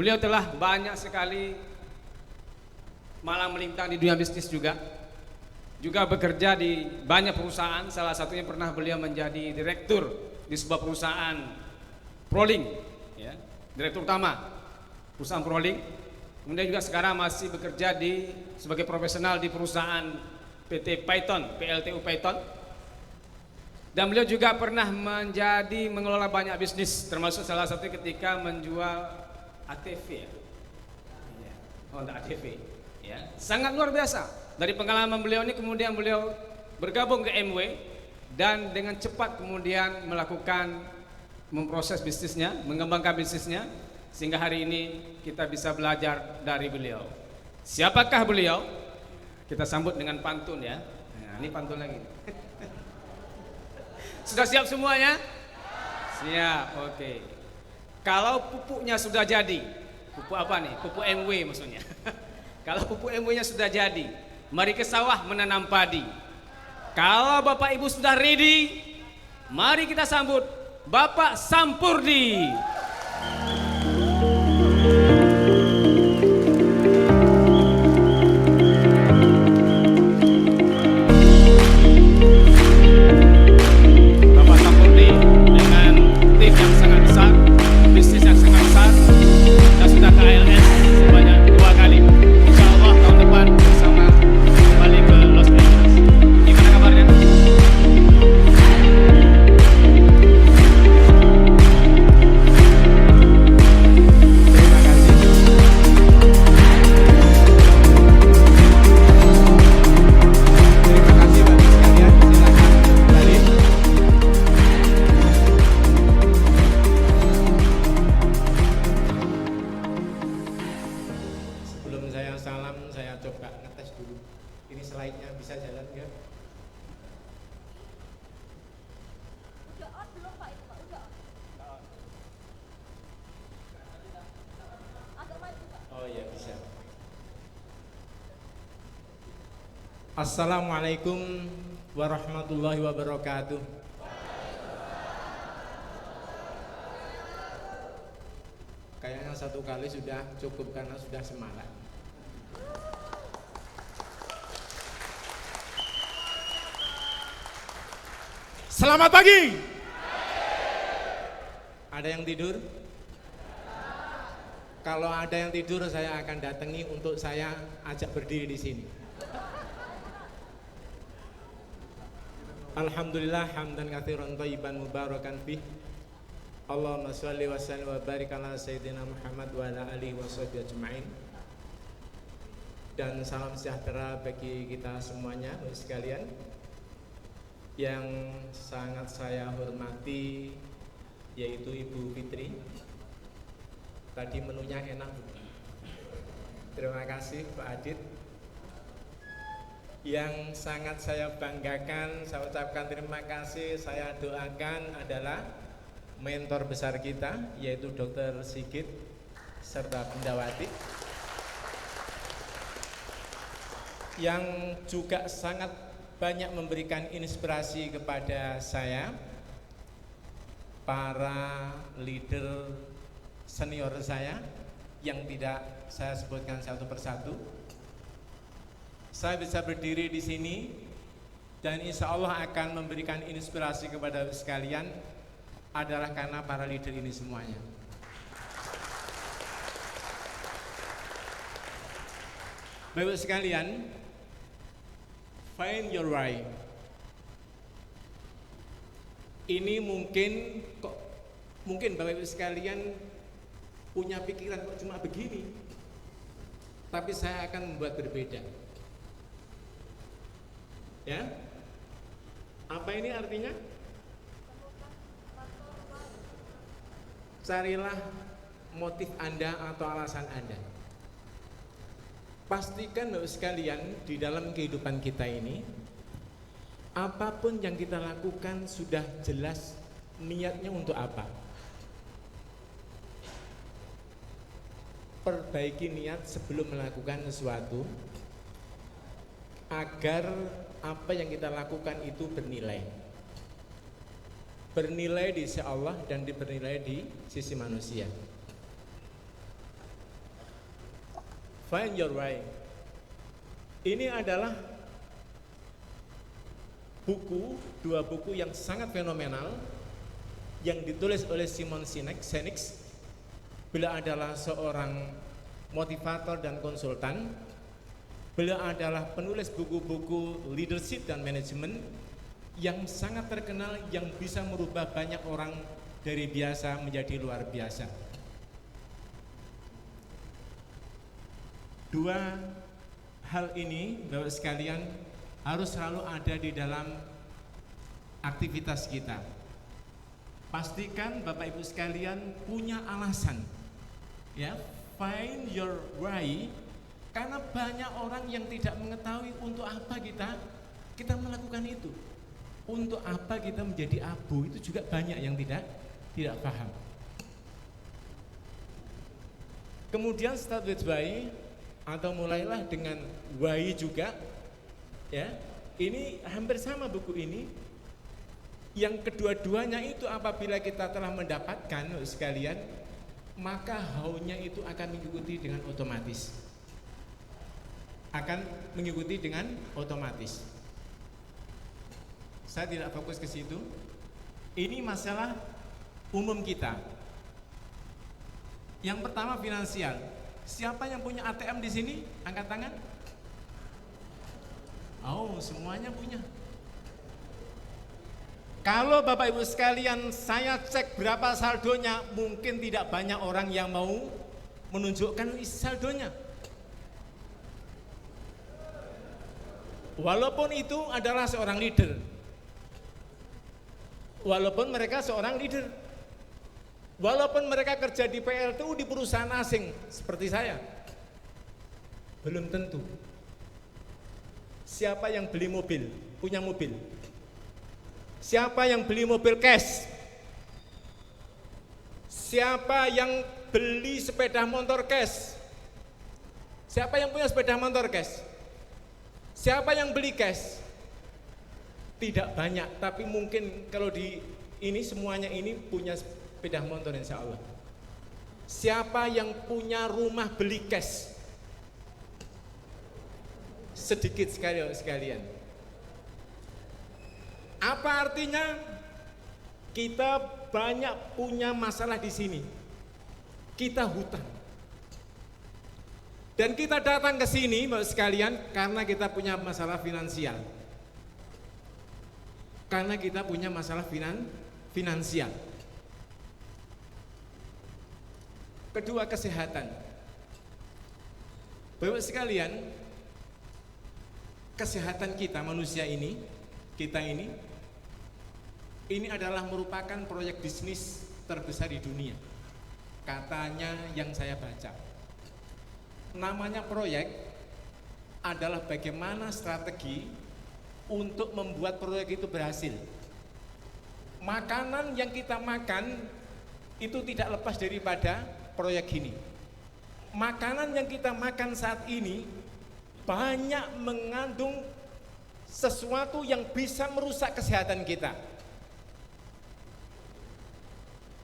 Beliau telah banyak sekali malang melintang di dunia bisnis juga. Juga bekerja di banyak perusahaan. Salah satunya pernah beliau menjadi direktur di sebuah perusahaan Prolink, ya, direktur utama perusahaan Prolink. Kemudian juga sekarang masih bekerja sebagai profesional di perusahaan PT Python, PLTU Python. Dan beliau juga pernah mengelola banyak bisnis, termasuk salah satu ketika menjual ATV, ya. Honda ATV, ya. Sangat luar biasa. Dari pengalaman beliau ini kemudian beliau bergabung ke MW dan dengan cepat kemudian memproses bisnisnya, mengembangkan bisnisnya, sehingga hari ini kita bisa belajar dari beliau. Siapakah beliau? Kita sambut dengan pantun, ya. Nah, ini pantun lagi. Sudah siap semuanya? Siap, oke. Kalau pupuknya sudah jadi, pupuk apa nih? Pupuk MW maksudnya. Kalau pupuk MW-nya sudah jadi, mari ke sawah menanam padi. Kalau Bapak Ibu sudah ready, mari kita sambut Bapak Sampurdi. Bapak Sampurdi dengan tim yang sangat besar, bisnis yang sangat besar, dan sudah ke ALS sebanyak 2 kali. Insya Allah tahun depan bersama kembali ke Los Angeles. Gimana kabarnya? Sebelum saya salam, saya coba ngetes dulu. Ini slide-nya bisa jalan nggak? Udah on belum Pak itu Pak? Udah on. Agak maju Pak. Oh iya bisa. Assalamualaikum warahmatullahi wabarakatuh. Kayaknya satu kali sudah cukup karena sudah semangat. Selamat pagi. Ada yang tidur? Kalau ada yang tidur saya akan datangi untuk saya ajak berdiri di sini. Alhamdulillah hamdan katsiran thayyiban mubarakan fih. Allahumma shalli wa sallim wa barik ala sayyidina Muhammad wa ala alihi wa sahbihi ajma'in. Dan salam sejahtera bagi kita semuanya, Bapak sekalian. Yang sangat saya hormati yaitu Ibu Fitri. Tadi menunya enak. Terima kasih Pak Adit. Yang sangat saya banggakan, saya ucapkan terima kasih, saya doakan adalah mentor besar kita yaitu Dr. Sigit serta Bendawati yang juga sangat banyak memberikan inspirasi kepada saya, para leader senior saya yang tidak saya sebutkan satu persatu. Saya bisa berdiri di sini dan insya Allah akan memberikan inspirasi kepada sekalian adalah karena para leader ini semuanya. Bapak sekalian, find your why. Ini mungkin Bapak Ibu sekalian punya pikiran kok cuma begini. Tapi saya akan membuat berbeda. Ya? Apa ini artinya? Carilah motif Anda atau alasan Anda. Pastikan Bapak sekalian di dalam kehidupan kita ini, apapun yang kita lakukan sudah jelas niatnya untuk apa. Perbaiki niat sebelum melakukan sesuatu agar apa yang kita lakukan itu bernilai. Bernilai di sisi Allah dan bernilai di sisi manusia. Find Your Why. Ini adalah dua buku yang sangat fenomenal yang ditulis oleh Simon Sinek. Beliau adalah seorang motivator dan konsultan. Beliau adalah penulis buku-buku leadership dan manajemen yang sangat terkenal, yang bisa merubah banyak orang dari biasa menjadi luar biasa. Dua hal ini, Bapak sekalian, harus selalu ada di dalam aktivitas kita. Pastikan Bapak Ibu sekalian punya alasan, ya, find your why, karena banyak orang yang tidak mengetahui untuk apa kita melakukan itu, untuk apa kita menjadi abu, itu juga banyak yang tidak paham. Kemudian start with why, atau mulailah dengan why juga, ya. Ini hampir sama buku ini. Yang kedua-duanya itu apabila kita telah mendapatkan sekalian, maka how-nya itu akan mengikuti dengan otomatis. Saya tidak fokus ke situ. Ini masalah umum kita. Yang pertama finansial. Siapa yang punya ATM di sini? Angkat tangan. Oh, semuanya punya. Kalau Bapak Ibu sekalian, saya cek berapa saldonya, mungkin tidak banyak orang yang mau menunjukkan saldonya. Walaupun itu adalah seorang leader. Walaupun mereka seorang leader. Walaupun mereka kerja di PLTU di perusahaan asing seperti saya, belum tentu. Siapa yang beli mobil, punya mobil? Siapa yang beli mobil cash? Siapa yang beli sepeda motor cash? Siapa yang punya sepeda motor cash? Siapa yang beli cash? Tidak banyak, tapi mungkin kalau di ini semuanya ini punya sepeda motor insya Allah. Siapa yang punya rumah beli cash? Sedikit sekalian. Apa artinya? Kita banyak punya masalah di sini. Kita hutang. Dan kita datang ke sini Bapak sekalian karena kita punya masalah finansial. Karena kita punya masalah finansial. Kedua, kesehatan. Bapak sekalian, kesehatan kita manusia ini, ini adalah merupakan proyek bisnis terbesar di dunia. Katanya yang saya baca. Namanya proyek adalah bagaimana strategi untuk membuat proyek itu berhasil. Makanan yang kita makan itu tidak lepas daripada proyek ini. Makanan yang kita makan saat ini banyak mengandung sesuatu yang bisa merusak kesehatan kita.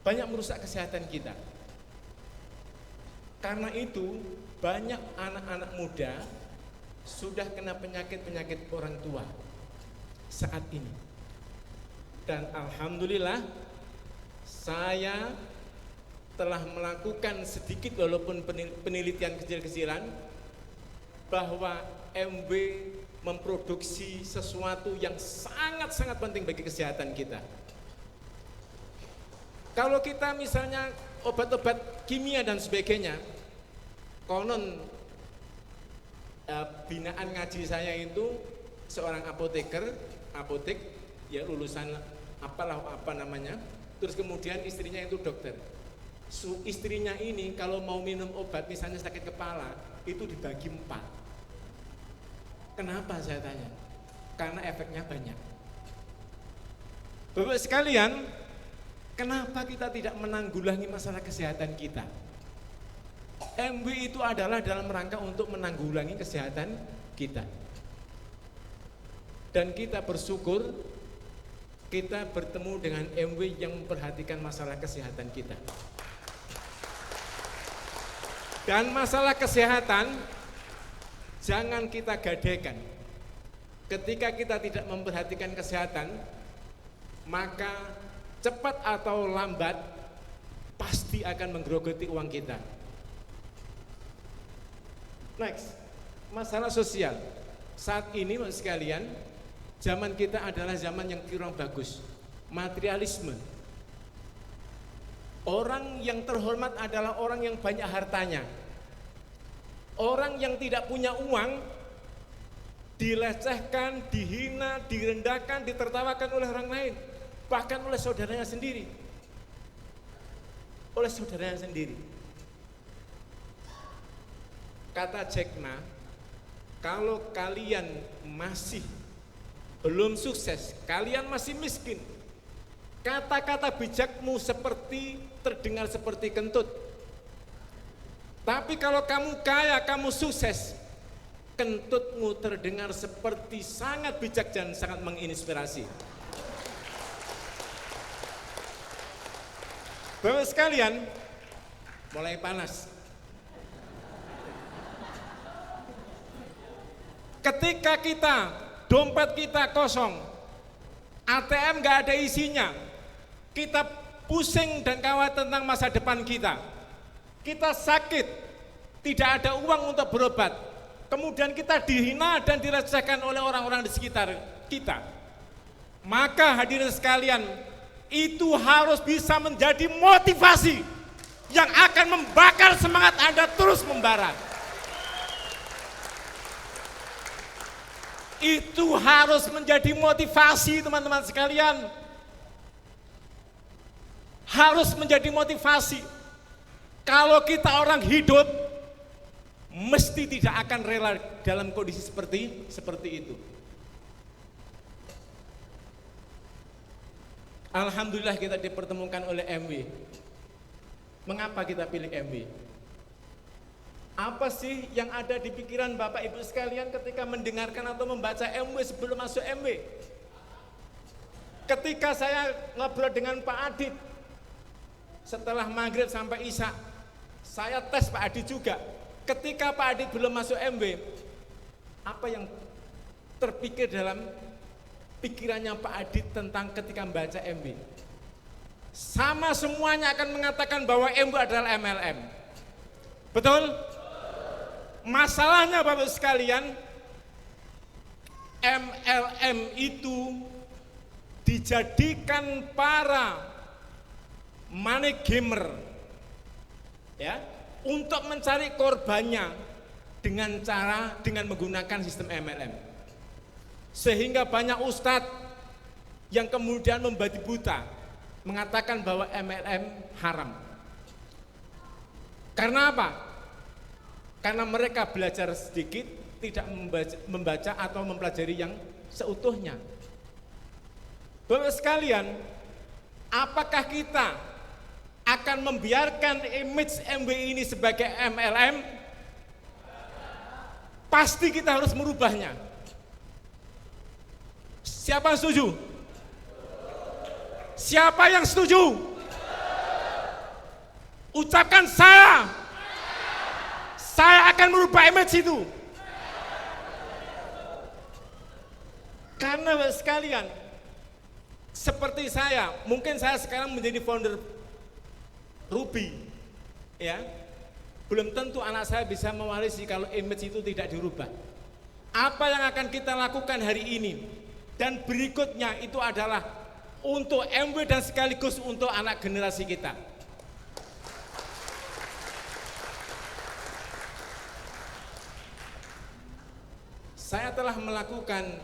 Banyak merusak kesehatan kita. Karena itu banyak anak-anak muda sudah kena penyakit-penyakit orang tua saat ini. Dan alhamdulillah saya telah melakukan sedikit walaupun penelitian kecil-kecilan bahwa MW memproduksi sesuatu yang sangat-sangat penting bagi kesehatan kita. Kalau kita misalnya obat-obat kimia dan sebagainya, konon binaan ngaji saya itu seorang apotek ya lulusan apa namanya, terus kemudian istrinya itu dokter. Istrinya ini kalau mau minum obat misalnya sakit kepala itu dibagi 4. Kenapa saya tanya? Karena efeknya banyak. Bapak sekalian, kenapa kita tidak menanggulangi masalah kesehatan kita? MW itu adalah dalam rangka untuk menanggulangi kesehatan kita. Dan kita bersyukur kita bertemu dengan MW yang memperhatikan masalah kesehatan kita. Dan masalah kesehatan jangan kita gadaikan. Ketika kita tidak memperhatikan kesehatan, maka cepat atau lambat pasti akan menggerogoti uang kita. Next, masalah sosial. Saat ini Bapak sekalian, zaman kita adalah zaman yang kurang bagus, materialisme. Orang yang terhormat adalah orang yang banyak hartanya. Orang yang tidak punya uang dilecehkan, dihina, direndahkan, ditertawakan oleh orang lain, bahkan oleh saudaranya sendiri. Oleh saudaranya sendiri. Kata Jack Ma, kalau kalian masih belum sukses, kalian masih miskin, kata-kata bijakmu terdengar seperti kentut. Tapi kalau kamu kaya, kamu sukses, kentutmu terdengar seperti sangat bijak dan sangat menginspirasi. Bapak sekalian, mulai panas. Ketika dompet kita kosong, ATM gak ada isinya, kita pusing dan khawatir tentang masa depan kita. Kita sakit, tidak ada uang untuk berobat. Kemudian kita dihina dan direcehkan oleh orang-orang di sekitar kita. Maka hadirin sekalian, itu harus bisa menjadi motivasi yang akan membakar semangat Anda terus membara. Itu harus menjadi motivasi teman-teman sekalian. Harus menjadi motivasi. Kalau kita orang hidup, mesti tidak akan rela dalam kondisi seperti itu. Alhamdulillah kita dipertemukan oleh MW. Mengapa kita pilih MW? Apa sih yang ada di pikiran Bapak Ibu sekalian ketika mendengarkan atau membaca MW sebelum masuk MW? Ketika saya ngobrol dengan Pak Adit setelah maghrib sampai isya, saya tes Pak Adit juga. Ketika Pak Adit belum masuk MW, apa yang terpikir dalam pikirannya Pak Adit tentang ketika membaca MW? Sama semuanya akan mengatakan bahwa MW adalah MLM. Betul? Masalahnya Bapak sekalian, MLM itu dijadikan para money gamer ya, untuk mencari korbannya dengan menggunakan sistem MLM. Sehingga banyak ustadz yang kemudian membabi buta mengatakan bahwa MLM haram. Karena apa? Karena mereka belajar sedikit, tidak membaca atau mempelajari yang seutuhnya. Bapak sekalian, apakah kita akan membiarkan image MW ini sebagai MLM? Pasti kita harus merubahnya. Siapa yang setuju? Siapa yang setuju? Ucapkan saya. Saya akan merubah image itu. Karena sekalian, seperti saya, mungkin saya sekarang menjadi founder Ruby, ya, belum tentu anak saya bisa mewarisi kalau image itu tidak dirubah. Apa yang akan kita lakukan hari ini dan berikutnya itu adalah untuk MW dan sekaligus untuk anak generasi kita. Saya telah melakukan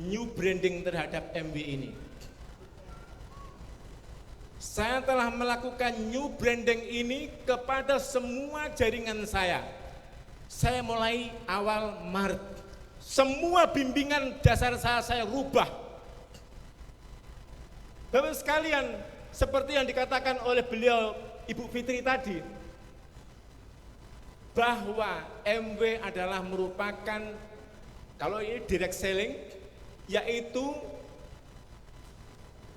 new branding terhadap MW ini. Saya telah melakukan new branding ini kepada semua jaringan saya. Saya mulai awal Maret. Semua bimbingan dasar saya rubah. Bapak sekalian, seperti yang dikatakan oleh beliau Ibu Fitri tadi, bahwa MW adalah merupakan, kalau ini direct selling, yaitu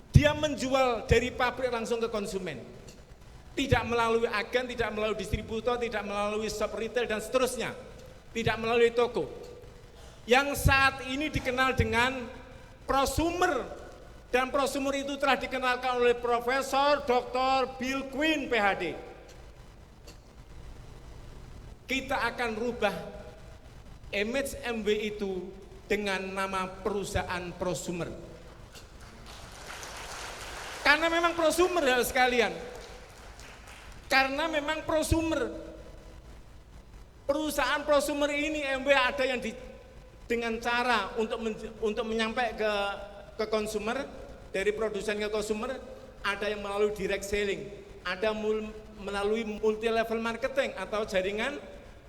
dia menjual dari pabrik langsung ke konsumen. Tidak melalui agen, tidak melalui distributor, tidak melalui shop retail dan seterusnya. tidak melalui toko. Yang saat ini dikenal dengan prosumer, dan prosumer itu telah dikenalkan oleh Profesor Dr. Bill Quinn PhD. Kita akan rubah image MW itu dengan nama perusahaan prosumer. Karena memang prosumer ya sekalian. Karena memang prosumer. Perusahaan prosumer ini MW ada yang dengan cara untuk menyampaikan ke konsumer, dari produsen ke konsumer, ada yang melalui direct selling, ada melalui multi level marketing atau jaringan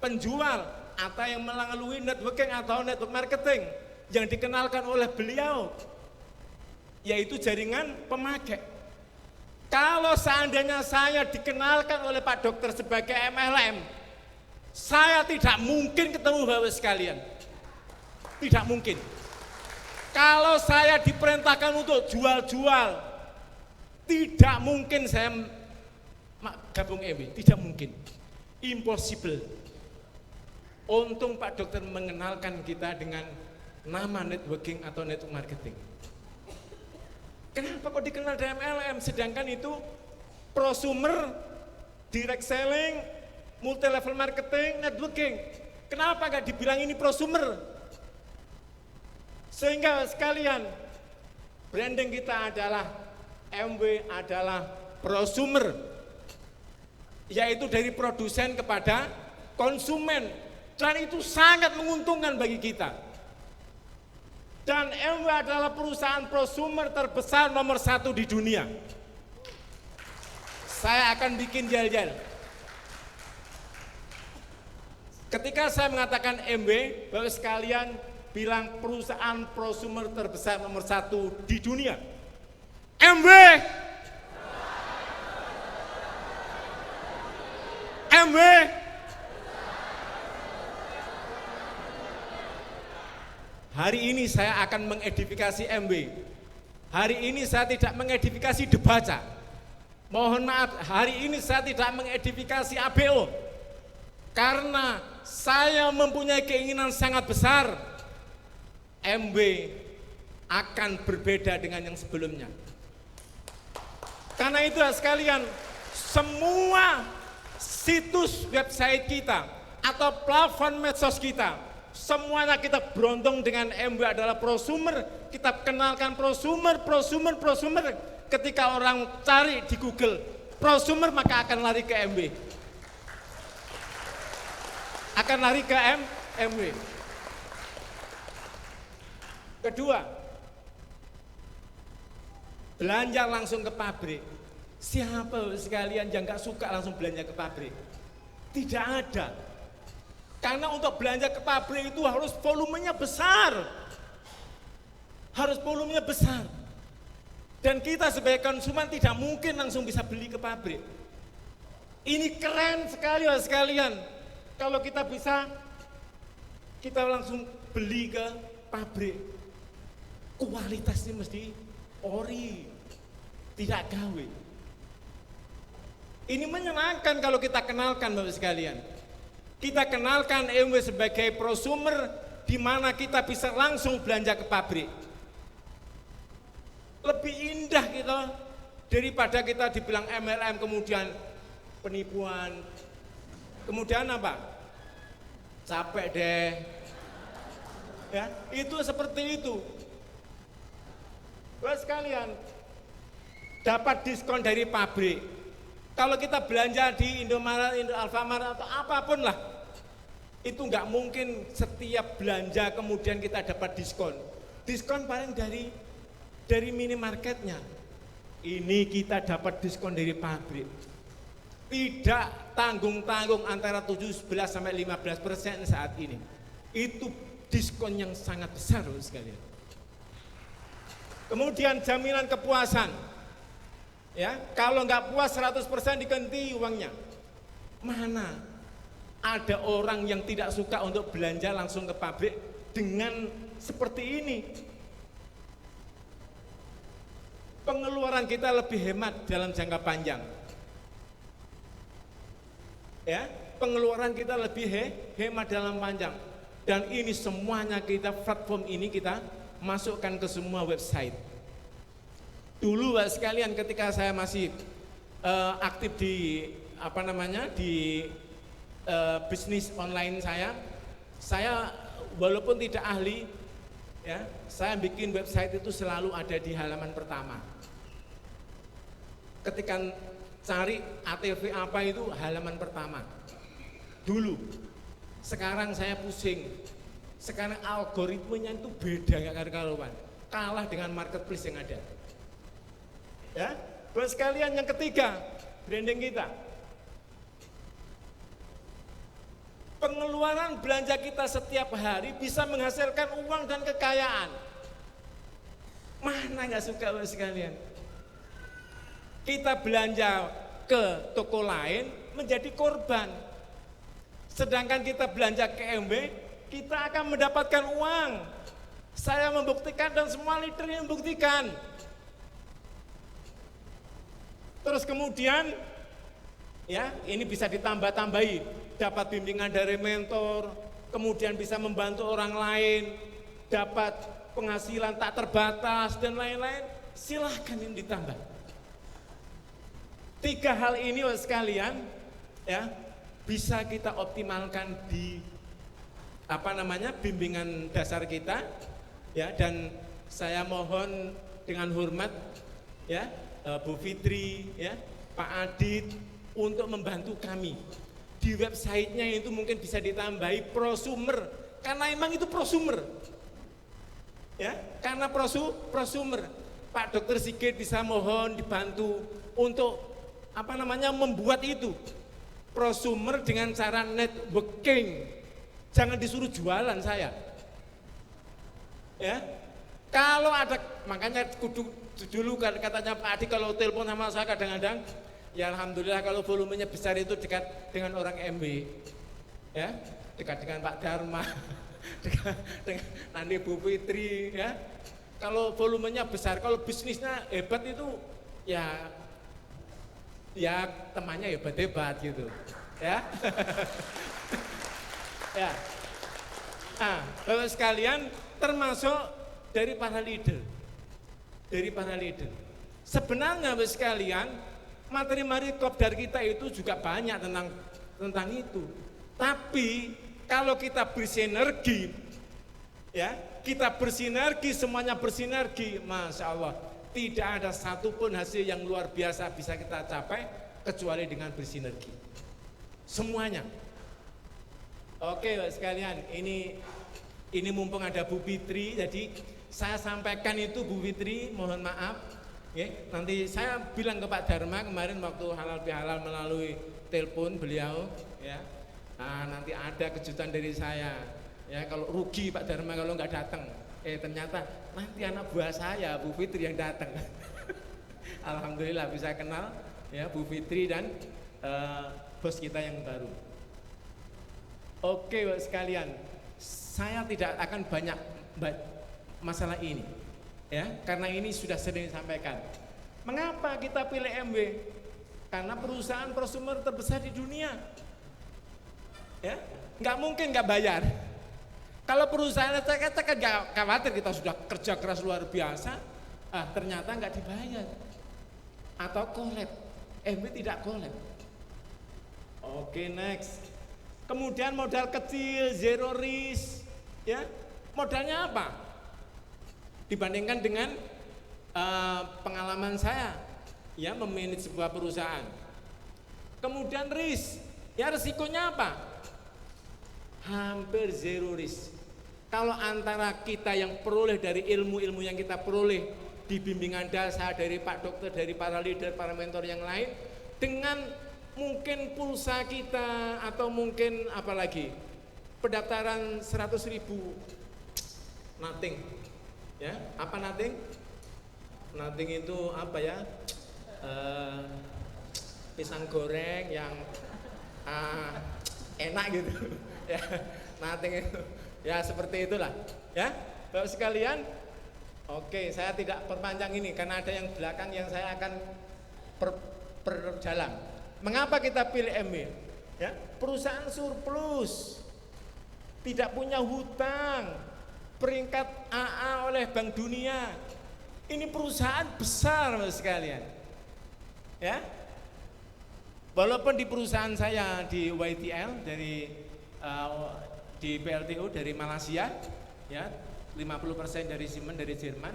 penjual, atau yang melalui networking atau network marketing yang dikenalkan oleh beliau, yaitu jaringan pemakai. Kalau seandainya saya dikenalkan oleh Pak Dokter sebagai MLM, saya tidak mungkin ketemu Bapak sekalian. Tidak mungkin. Kalau saya diperintahkan untuk jual-jual, tidak mungkin saya gabung MW, tidak mungkin. Impossible. Untung Pak Dokter mengenalkan kita dengan nama networking atau network marketing. Kenapa kok dikenal dengan MLM, sedangkan itu prosumer, direct selling, multi level marketing, networking. Kenapa gak dibilang ini prosumer? Sehingga sekalian, branding kita adalah MW adalah prosumer, yaitu dari produsen kepada konsumen, dan itu sangat menguntungkan bagi kita. Dan MW adalah perusahaan prosumer terbesar nomor 1 di dunia. Saya akan bikin jal-jal. Ketika saya mengatakan MW, Bapak sekalian bilang perusahaan prosumer terbesar nomor 1 di dunia. MW. MW. Hari ini saya akan mengedifikasi MW. Hari ini saya tidak mengedifikasi Debaca. Mohon maaf, hari ini saya tidak mengedifikasi ABO. Karena saya mempunyai keinginan sangat besar, MW akan berbeda dengan yang sebelumnya. Karena itu sekalian, semua situs website kita atau platform medsos kita, semuanya kita berondong dengan MW adalah prosumer. Kita kenalkan prosumer. Ketika orang cari di Google prosumer, maka akan lari ke MW. Akan lari ke MW. Kedua, belanja langsung ke pabrik. Siapa sekalian yang gak suka langsung belanja ke pabrik? Tidak ada. Karena untuk belanja ke pabrik itu harus volumenya besar. Harus volumenya besar. Dan kita sebagai konsumen tidak mungkin langsung bisa beli ke pabrik. Ini keren sekali sekalian. Kalau kita bisa, kita langsung beli ke pabrik. Kualitasnya mesti ori, tidak gawe. Ini menyenangkan kalau kita kenalkan Bapak sekalian. Kita kenalkan MW sebagai prosumer, di mana kita bisa langsung belanja ke pabrik. Lebih indah kita daripada kita dibilang MLM kemudian penipuan. Kemudian apa? Capek deh. Ya, itu seperti itu. Bapak sekalian, dapat diskon dari pabrik. Kalau kita belanja di Indomaret, Alfamart atau apapun lah, itu nggak mungkin setiap belanja kemudian kita dapat diskon. Diskon paling dari minimarketnya. Ini kita dapat diskon dari pabrik. Tidak tanggung-tanggung antara 17 sampai 15% saat ini. Itu diskon yang sangat besar loh sekalian. Kemudian jaminan kepuasan. Ya, kalau nggak puas 100% diganti uangnya. Mana ada orang yang tidak suka untuk belanja langsung ke pabrik dengan seperti ini? Pengeluaran kita lebih hemat dalam jangka panjang. Ya, pengeluaran kita lebih hemat dalam panjang. Dan ini semuanya platform ini kita masukkan ke semua website. Dulu Bapak sekalian ketika saya masih aktif di di bisnis online saya walaupun tidak ahli ya, saya bikin website itu selalu ada di halaman pertama. Ketika cari ATV apa itu halaman pertama dulu. Sekarang saya pusing, sekarang algoritmenya itu beda gak karuan, kalah dengan marketplace yang ada ya. Buat sekalian, yang ketiga, branding kita. Pengeluaran belanja kita setiap hari bisa menghasilkan uang dan kekayaan. Mana gak suka Bapak sekalian? Kita belanja ke toko lain menjadi korban. Sedangkan kita belanja ke MB, kita akan mendapatkan uang. Saya membuktikan dan semua leader yang membuktikan. Terus kemudian, ya ini bisa ditambah-tambahi, dapat bimbingan dari mentor, kemudian bisa membantu orang lain, dapat penghasilan tak terbatas dan lain-lain, silahkan yang ditambah. 3 hal ini Bapak sekalian, ya bisa kita optimalkan di bimbingan dasar kita, ya. Dan saya mohon dengan hormat, ya Bu Fitri, ya Pak Adit untuk membantu kami di websitenya. Itu mungkin bisa ditambahi prosumer, karena emang itu prosumer, ya karena prosumer. Pak Dr. Sigit bisa mohon dibantu untuk membuat itu prosumer dengan cara networking. Jangan disuruh jualan saya, ya. Kalau ada, makanya dulu katanya Pak Adi kalau telepon sama saya kadang-kadang, ya alhamdulillah kalau volumenya besar itu dekat dengan orang MB, ya dekat dengan Pak Dharma, dekat dengan nanti Bu Fitri, ya. Kalau volumenya besar, kalau bisnisnya hebat itu ya temannya hebat-hebat gitu, ya. Ya. Nah, Bapak sekalian, termasuk dari para leader. Sebenarnya Bapak sekalian, materi-materi kopdar kita itu juga banyak tentang itu. Tapi kalau kita bersinergi, ya, semuanya bersinergi, Masya Allah, tidak ada satupun hasil yang luar biasa bisa kita capai kecuali dengan bersinergi. Semuanya. Oke Bapak sekalian, ini mumpung ada Bu Fitri, jadi saya sampaikan itu Bu Fitri, mohon maaf. Ya, nanti saya bilang ke Pak Dharma kemarin waktu halal bihalal melalui telepon beliau, ya. Nah, nanti ada kejutan dari saya. Ya, kalau rugi Pak Dharma kalau nggak datang. Ternyata nanti anak buah saya Bu Fitri yang datang. Alhamdulillah bisa kenal ya Bu Fitri dan bos kita yang baru. Oke Bapak sekalian, saya tidak akan banyak masalah ini, ya, karena ini sudah sering disampaikan. Mengapa kita pilih MB? Karena perusahaan prosumer terbesar di dunia, ya, nggak mungkin nggak bayar. Kalau perusahaan kita kan nggak khawatir, kita sudah kerja keras luar biasa, ternyata nggak dibayar atau collab. MB tidak collab. Oke, next. Kemudian modal kecil, zero risk, ya. Modalnya apa? Dibandingkan dengan pengalaman saya, ya, memanage sebuah perusahaan. Kemudian risk, ya resikonya apa? Hampir zero risk. Kalau antara kita yang peroleh dari ilmu-ilmu yang kita peroleh di bimbingan dasar dari Pak Dokter, dari para leader, para mentor yang lain, dengan mungkin pulsa kita atau mungkin apalagi pendaftaran 100.000, nothing, ya. Apa nothing? Nothing itu apa ya? Pisang goreng yang enak gitu, ya. Nothing itu, ya seperti itulah, ya. Bapak sekalian, oke, saya tidak perpanjang ini karena ada yang belakang yang saya akan perdalam. Mengapa kita pilih MB? Ya, perusahaan surplus, tidak punya hutang, peringkat AA oleh Bank Dunia. Ini perusahaan besar sekalian. Ya. Walaupun di perusahaan saya di YTL di PLTU dari Malaysia, ya, 50% dari Siemens dari Jerman.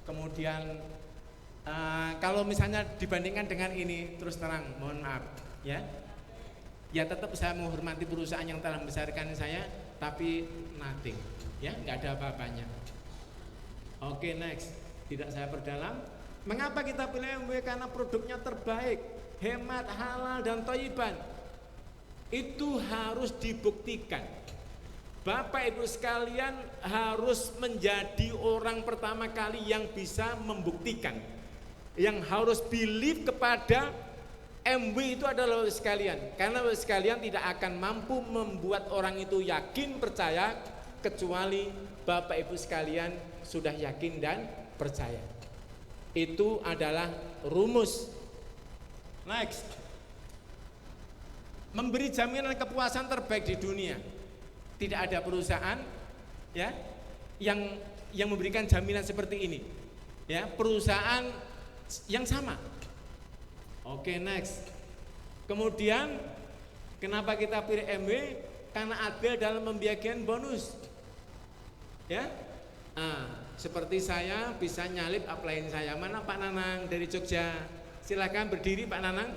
Kemudian kalau misalnya dibandingkan dengan ini, terus terang, mohon maaf, ya. Ya tetap saya menghormati perusahaan yang telah membesarkan saya, tapi nothing, ya, nggak ada apa-apanya. Oke, next, tidak saya perdalam. Mengapa kita pilih MW? Karena produknya terbaik, hemat, halal, dan thayyiban. Itu harus dibuktikan. Bapak Ibu sekalian harus menjadi orang pertama kali yang bisa membuktikan, yang harus believe kepada MW itu adalah Bapak sekalian. Karena Bapak sekalian tidak akan mampu membuat orang itu yakin percaya kecuali Bapak Ibu sekalian sudah yakin dan percaya. Itu adalah rumus. Next, memberi jaminan kepuasan terbaik di dunia. Tidak ada perusahaan, ya, yang memberikan jaminan seperti ini, ya, perusahaan yang sama. Oke, next. Kemudian kenapa kita pilih MW? Karena adil dalam pembagian bonus, ya. Seperti saya bisa nyalip upline saya. Mana Pak Nanang dari Jogja? Silakan berdiri Pak Nanang.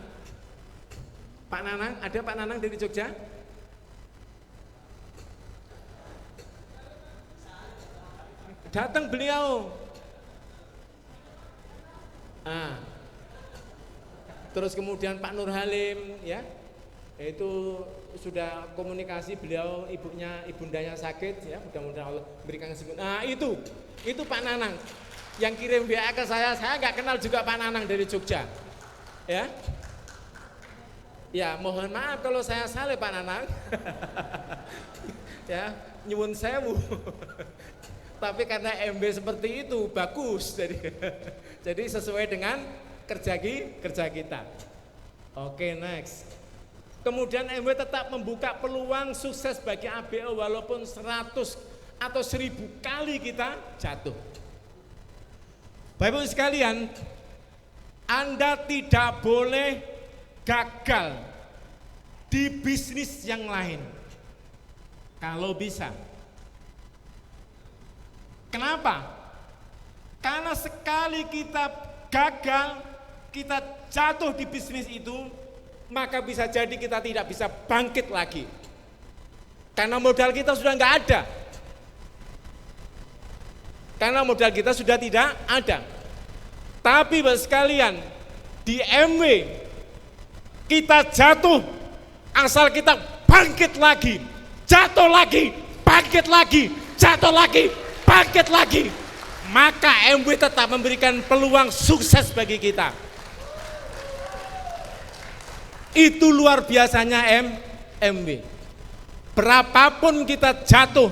Pak Nanang, ada Pak Nanang dari Jogja? Datang beliau. Terus kemudian Pak Nur Halim, ya, itu sudah komunikasi, beliau ibundanya sakit, ya, mudah-mudahan Allah berikan kesembuhan. Nah itu Pak Nanang yang kirim WA ke saya nggak kenal juga Pak Nanang dari Jogja, ya. Ya, mohon maaf kalau saya salah Pak Nanang. Ya, nyuwun sewu. Tapi karena MB seperti itu bagus, jadi sesuai dengan kerja kita. Oke, next. Kemudian MW tetap membuka peluang sukses bagi ABO walaupun 100 atau 1000 kali kita jatuh. Bapak Ibu sekalian, Anda tidak boleh gagal di bisnis yang lain kalau bisa. Kenapa? Karena sekali kita gagal, kita jatuh di bisnis itu, maka bisa jadi kita tidak bisa bangkit lagi. Karena modal kita sudah nggak ada. Karena modal kita sudah tidak ada. Tapi Bapak sekalian, di MW kita jatuh, asal kita bangkit lagi, jatuh lagi, bangkit lagi, jatuh lagi, bangkit lagi, maka MW tetap memberikan peluang sukses bagi kita. Itu luar biasanya MW. Berapapun kita jatuh,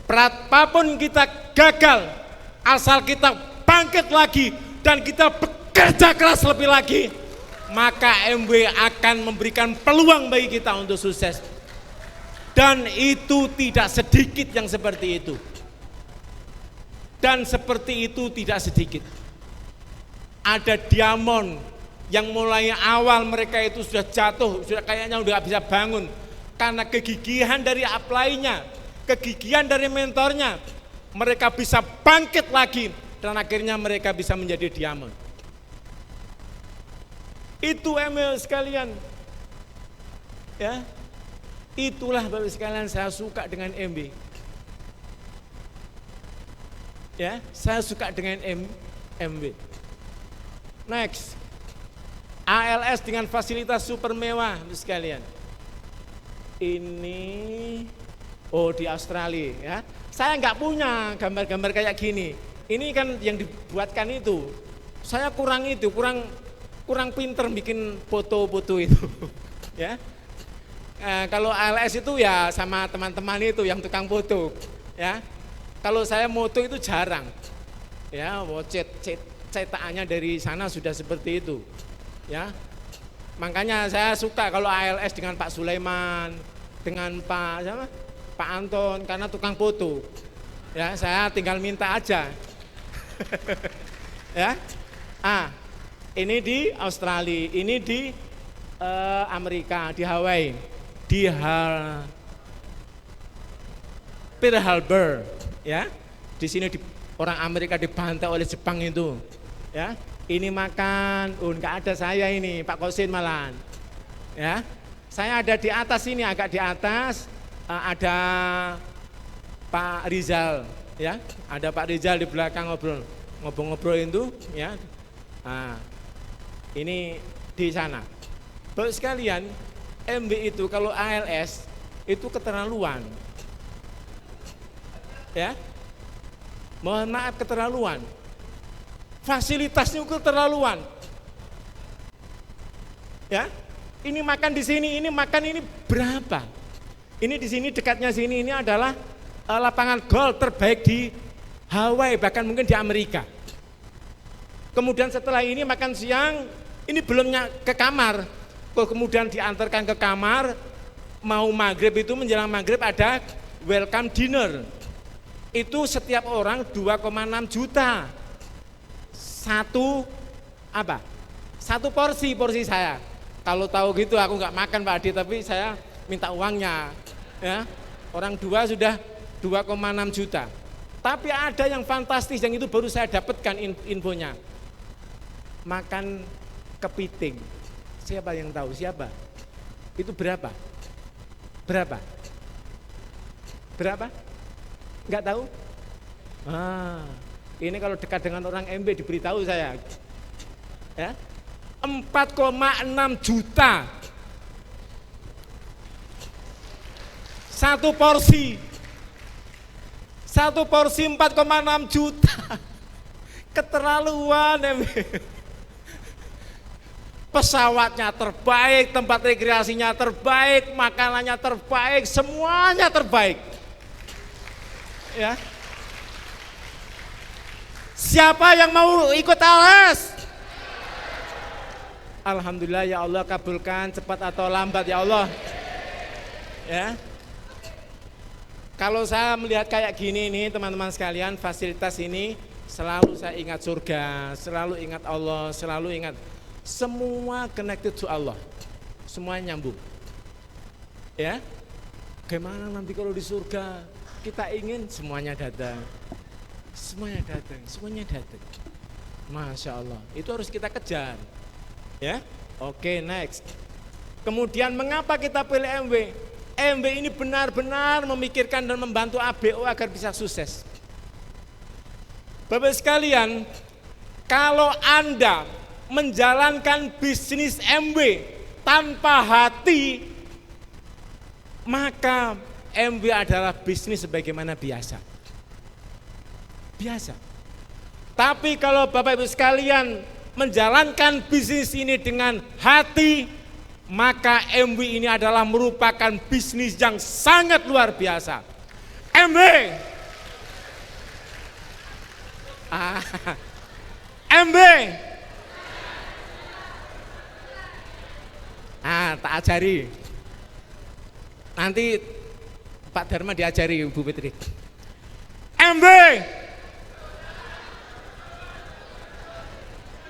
berapapun kita gagal, asal kita bangkit lagi dan kita bekerja keras lebih lagi, maka MW akan memberikan peluang bagi kita untuk sukses. Dan itu tidak sedikit yang seperti itu. Dan seperti itu tidak sedikit. Ada diamond yang mulai awal mereka itu sudah jatuh, sudah kayaknya udah gak bisa bangun. Karena kegigihan dari upline-nya, kegigihan dari mentornya, mereka bisa bangkit lagi dan akhirnya mereka bisa menjadi diamond. Itu MW sekalian. Ya. Itulah Bapak sekalian saya suka dengan MB. Ya, saya suka dengan MB. Next. ALS dengan fasilitas super mewah sekalian. Ini di Australia, ya. Saya nggak punya gambar-gambar kayak gini. Ini kan yang dibuatkan itu. Saya kurang pinter bikin foto-foto itu. Ya. Kalau ALS itu ya sama teman-teman itu yang tukang foto, ya. Kalau saya moto itu jarang. Ya, cetakannya dari sana sudah seperti itu. Ya. Makanya saya suka kalau ALS dengan Pak Sulaiman, dengan Pak siapa? Pak Anton, karena tukang foto. Ya, saya tinggal minta aja. Ya. Ini di Australia, ini di Amerika, di Hawaii, di Pearl Harbor, ya. Di sini orang Amerika dibantai oleh Jepang itu, ya. Ini makan, nggak ada saya ini, Pak Kosin malahan, ya. Saya ada di atas ini, agak di atas, ada Pak Rizal, ya. Ada Pak Rizal di belakang ngobrol itu, ya. Ini di sana. Bapak sekalian, MB itu kalau ALS itu keterlaluan, ya. Mohon maaf, keterlaluan. Fasilitasnya keterlaluan. Ya. Ini makan di sini, ini makan ini berapa? Ini di sini dekatnya sini ini adalah lapangan golf terbaik di Hawaii, bahkan mungkin di Amerika. Kemudian setelah ini makan siang, ini belumnya ke kamar. Kemudian diantarkan ke kamar, mau maghrib itu menjelang maghrib ada welcome dinner. Itu setiap orang 2,6 juta. Satu porsi saya. Kalau tahu gitu aku nggak makan Pak Adi, tapi saya minta uangnya. Ya, orang dua sudah 2,6 juta. Tapi ada yang fantastis, yang itu baru saya dapatkan infonya. Makan kepiting. Siapa yang tahu? Siapa? Itu berapa? Berapa? Nggak tahu? Ini kalau dekat dengan orang MB diberitahu saya. Ya. 4,6 juta. Satu porsi 4,6 juta. Keterlaluan MB. Pesawatnya terbaik, tempat rekreasinya terbaik, makanannya terbaik, semuanya terbaik. Ya. Siapa yang mau ikut ALS? Alhamdulillah ya Allah, kabulkan cepat atau lambat ya Allah. Ya. Kalau saya melihat kayak gini nih teman-teman sekalian, fasilitas ini selalu saya ingat surga, selalu ingat Allah, selalu ingat semua connected to Allah. Semua nyambung. Ya. Gimana nanti kalau di surga kita ingin semuanya datang. Semuanya datang. Masya Allah, itu harus kita kejar. Ya, oke, next. Kemudian mengapa kita pilih MW? MW ini benar-benar memikirkan dan membantu ABO agar bisa sukses. Bapak sekalian, kalau Anda menjalankan bisnis MW tanpa hati, maka MW adalah bisnis sebagaimana biasa. Tapi kalau Bapak Ibu sekalian menjalankan bisnis ini dengan hati, maka MW ini adalah merupakan bisnis yang sangat luar biasa. MW. MW. Tak ajari. Nanti Pak Dharma diajari Bu Fitri. MW.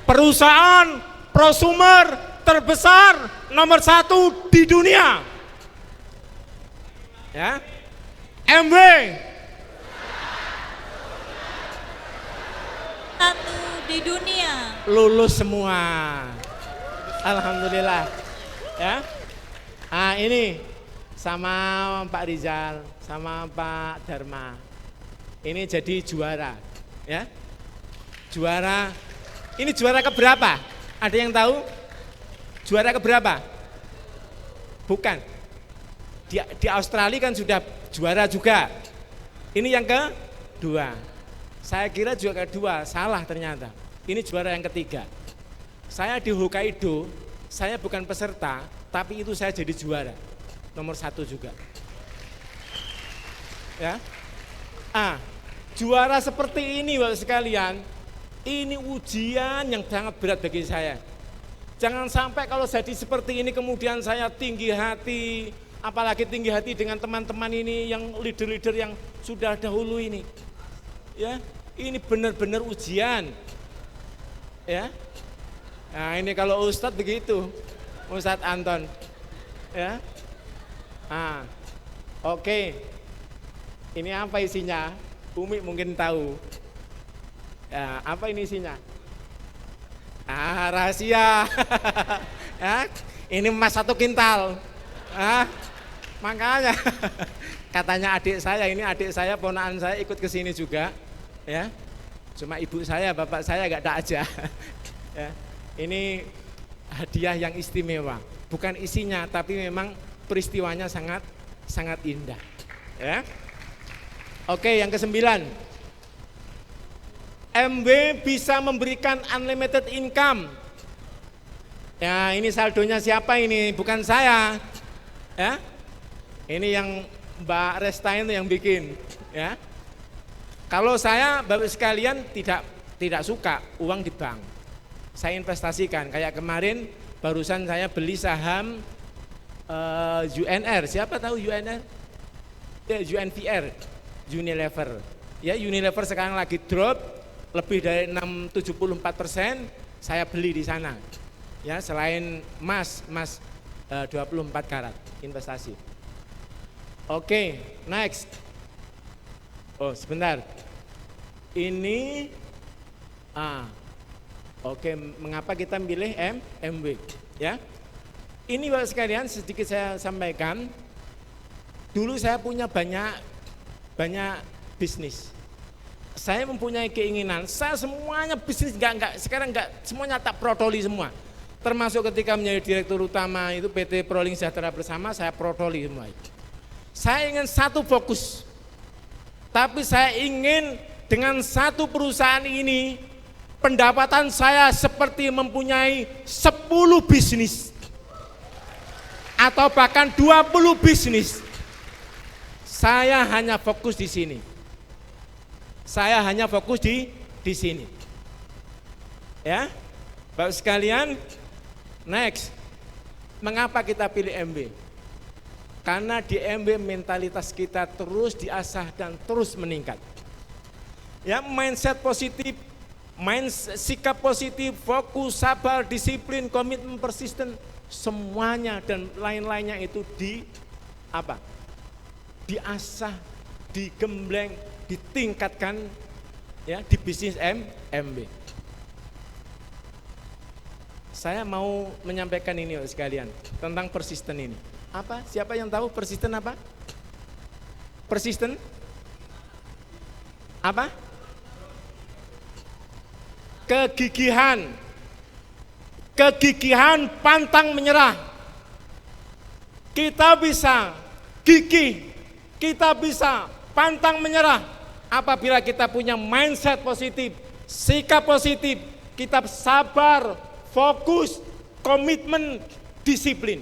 Perusahaan prosumer terbesar nomor 1 di dunia. Ya. MW. 1 di dunia. Lulus semua. Alhamdulillah. Ya. Ini sama Pak Rizal, sama Pak Dharma. Ini jadi juara. Ya. Juara. Ini juara keberapa? Ada yang tahu? Juara keberapa? Bukan. Di Australia kan sudah juara juga. Ini yang kedua. Saya kira juga kedua, salah ternyata. Ini juara yang ketiga. Saya di Hokkaido, saya bukan peserta, tapi itu saya jadi juara. Nomor 1 juga. Ya. Juara seperti ini Bapak sekalian, ini ujian yang sangat berat bagi saya. Jangan sampai kalau jadi seperti ini kemudian saya tinggi hati, apalagi tinggi hati dengan teman-teman ini yang leader-leader yang sudah dahulu ini. Ya, ini benar-benar ujian. Ya. Nah, ini kalau Ustadz begitu. Ustadz Anton. Ya. Ah. Oke. Ini apa isinya? Umi mungkin tahu. Ya, apa ini isinya? Rahasia. Ya, ini emas 1 kintal. Makanya katanya adik saya, ini adik saya, ponakan saya ikut ke sini juga, ya. Cuma ibu saya, bapak saya gak ada aja. Ya, ini hadiah yang istimewa. Bukan isinya, tapi memang peristiwanya sangat indah. Ya. Oke, yang ke-9. MB bisa memberikan unlimited income. Ya, ini saldonya siapa ini? Bukan saya. Ya. Ini yang Mbak Resta itu yang bikin, ya. Kalau saya Bapak sekalian tidak suka uang di bank. Saya investasikan. Kayak kemarin barusan saya beli saham UNR. Siapa tahu UNR? Ya, UNVR, Unilever. Ya, Unilever sekarang lagi drop lebih dari 74%, saya beli di sana. Ya, selain emas 24 karat investasi. Oke, next. Oh, sebentar. Ini oke, mengapa kita pilih MB, ya? Ini Bapak sekalian sedikit saya sampaikan. Dulu saya punya banyak bisnis. Saya mempunyai keinginan, saya semuanya bisnis sekarang semuanya tak protoli semua. Termasuk ketika menjadi direktur utama itu PT Proling Sejahtera Bersama, saya protoli semua. Saya ingin satu fokus. Tapi saya ingin dengan satu perusahaan ini pendapatan saya seperti mempunyai 10 bisnis atau bahkan 20 bisnis. Saya hanya fokus di sini. Saya hanya fokus di sini. Ya. Bapak sekalian, next. Mengapa kita pilih MB? Karena di MB mentalitas kita terus diasah dan terus meningkat. Ya, mindset positif, sikap positif, fokus, sabar, disiplin, komitmen, persisten, semuanya dan lain-lainnya itu diasah, digembleng, ditingkatkan ya di bisnis MB. Saya mau menyampaikan ini sekalian tentang persisten ini. Apa? Siapa yang tahu persisten apa? Persisten? Apa? Kegigihan. Kegigihan pantang menyerah. Kita bisa gigih, kita bisa pantang menyerah apabila kita punya mindset positif, sikap positif, kita sabar, fokus, komitmen, disiplin.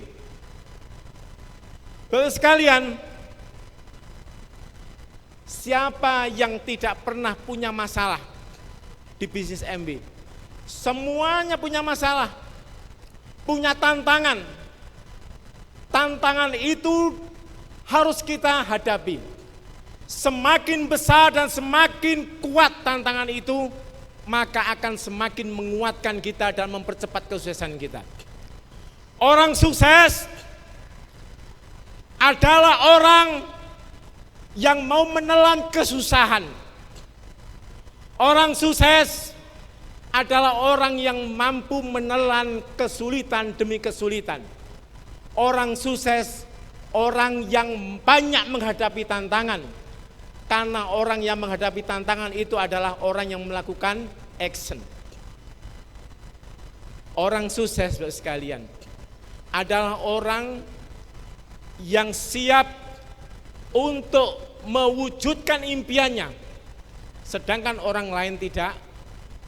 Bapak sekalian, siapa yang tidak pernah punya masalah di bisnis MB? Semuanya punya masalah, punya tantangan. Tantangan itu harus kita hadapi. Semakin besar dan semakin kuat tantangan itu, maka akan semakin menguatkan kita dan mempercepat kesuksesan kita. Orang sukses adalah orang yang mau menelan kesusahan. Orang sukses adalah orang yang mampu menelan kesulitan demi kesulitan. Orang sukses, orang yang banyak menghadapi tantangan. Karena orang yang menghadapi tantangan itu adalah orang yang melakukan action. Orang sukses sekalian adalah orang yang siap untuk mewujudkan impiannya, sedangkan orang lain tidak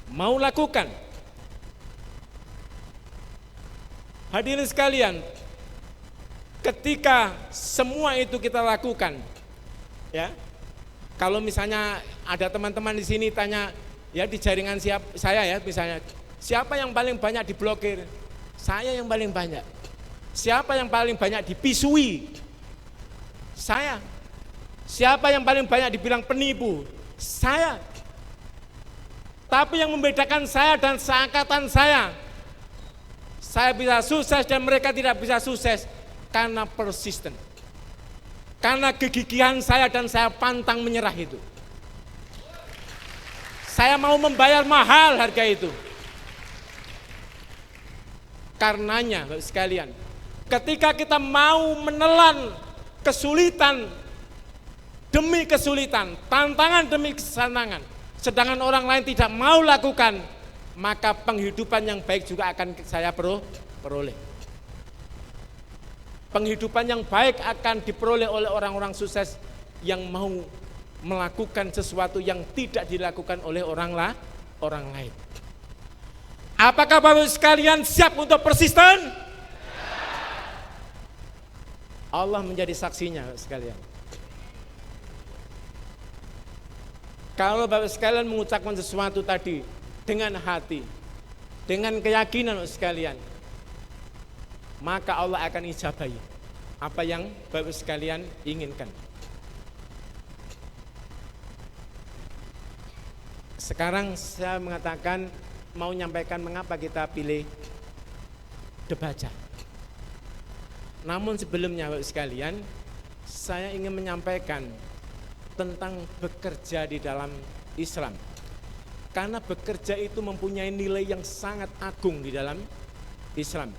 mau lakukan. Hadirin sekalian, ketika semua itu kita lakukan, ya, kalau misalnya ada teman-teman di sini tanya, ya di jaringan saya ya misalnya, siapa yang paling banyak diblokir? Saya yang paling banyak. Siapa yang paling banyak dipisui? Saya. Siapa yang paling banyak dibilang penipu? Saya. Tapi yang membedakan saya dan seangkatan saya bisa sukses dan mereka tidak bisa sukses karena persisten. Karena kegigihan saya dan saya pantang menyerah itu. Saya mau membayar mahal harga itu. Karenanya, Bapak sekalian, ketika kita mau menelan kesulitan demi kesulitan, tantangan demi kesenangan, sedangkan orang lain tidak mau lakukan, maka penghidupan yang baik juga akan saya peroleh. Penghidupan yang baik akan diperoleh oleh orang-orang sukses yang mau melakukan sesuatu yang tidak dilakukan oleh orang lain. Apakah Bapak sekalian siap untuk persisten? Allah menjadi saksinya sekalian. Kalau Bapak sekalian mengucapkan sesuatu tadi dengan hati, dengan keyakinan sekalian, maka Allah akan ijabahi apa yang Bapak sekalian inginkan. Sekarang saya mengatakan mau menyampaikan mengapa kita pilih Debaca. Namun sebelumnya Bapak sekalian, saya ingin menyampaikan tentang bekerja di dalam Islam. Karena bekerja itu mempunyai nilai yang sangat agung di dalam Islam.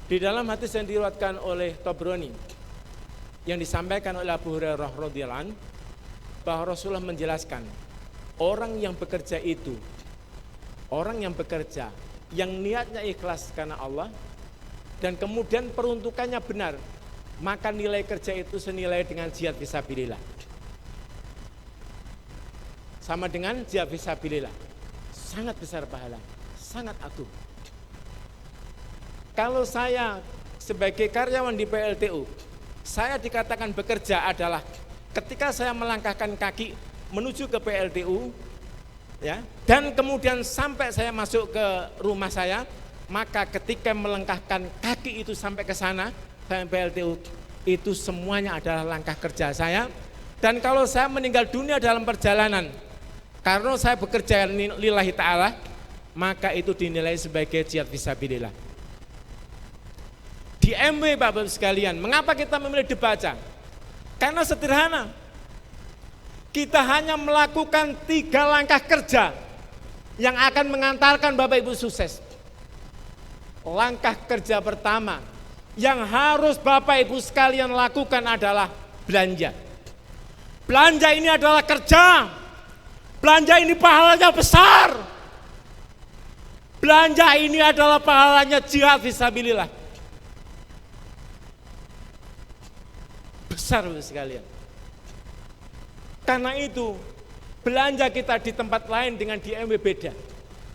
Di dalam hadis yang diriwayatkan oleh Tabrani yang disampaikan oleh Abu Hurairah radhiyallahu anhu, bahwa Rasulullah menjelaskan orang yang bekerja itu, orang yang bekerja yang niatnya ikhlas karena Allah dan kemudian peruntukannya benar, maka nilai kerja itu senilai dengan jihad fisabilillah. Sama dengan jihad fisabilillah. Sangat besar pahala, sangat agung. Kalau saya sebagai karyawan di PLTU, saya dikatakan bekerja adalah ketika saya melangkahkan kaki menuju ke PLTU, ya, dan kemudian sampai saya masuk ke rumah saya, maka ketika melangkahkan kaki itu sampai ke sana, PLTU itu semuanya adalah langkah kerja saya. Dan kalau saya meninggal dunia dalam perjalanan karena saya bekerja lillahi ta'ala, maka itu dinilai sebagai jihad fisabilillah. Di MW Bapak sekalian, mengapa kita memilih Debaca? Karena sederhana, kita hanya melakukan 3 langkah kerja yang akan mengantarkan Bapak Ibu sukses. Langkah kerja pertama yang harus Bapak Ibu sekalian lakukan adalah belanja. Belanja ini adalah kerja. Belanja ini pahalanya besar. Belanja ini adalah pahalanya jihad fisabilillah. Besar Bapak sekalian. Karena itu belanja kita di tempat lain dengan di MW beda.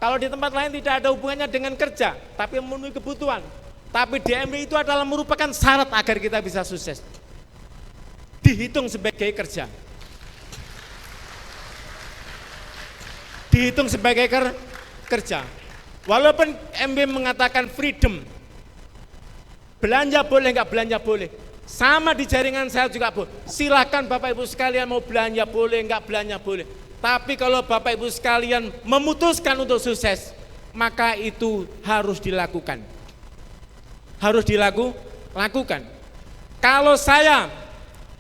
Kalau di tempat lain tidak ada hubungannya dengan kerja, tapi memenuhi kebutuhan. Tapi di MW itu adalah merupakan syarat agar kita bisa sukses. Dihitung sebagai kerja. Dihitung sebagai kerja. Walaupun MW mengatakan freedom, belanja boleh nggak belanja boleh. Sama di jaringan saya juga boleh. Silakan Bapak Ibu sekalian mau belanja boleh nggak belanja boleh. Tapi kalau Bapak Ibu sekalian memutuskan untuk sukses, maka itu harus dilakukan. Harus dilakukan. Kalau saya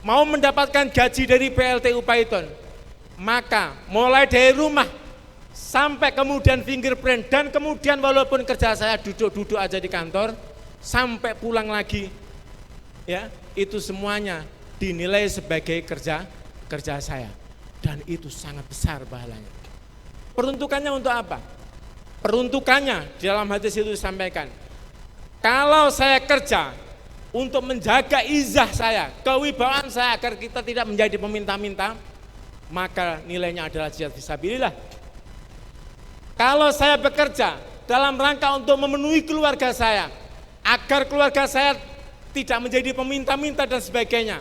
mau mendapatkan gaji dari PLTU Python, maka mulai dari rumah sampai kemudian fingerprint dan kemudian walaupun kerja saya duduk-duduk aja di kantor sampai pulang lagi, ya itu semuanya dinilai sebagai kerja saya. Dan itu sangat besar pahalanya. Peruntukannya untuk apa? Peruntukannya di dalam hadis itu disampaikan, kalau saya kerja untuk menjaga izah saya, kewibawaan saya agar kita tidak menjadi peminta-minta, maka nilainya adalah jihad fisabilillah. Kalau saya bekerja dalam rangka untuk memenuhi keluarga saya, agar keluarga saya tidak menjadi peminta-minta dan sebagainya,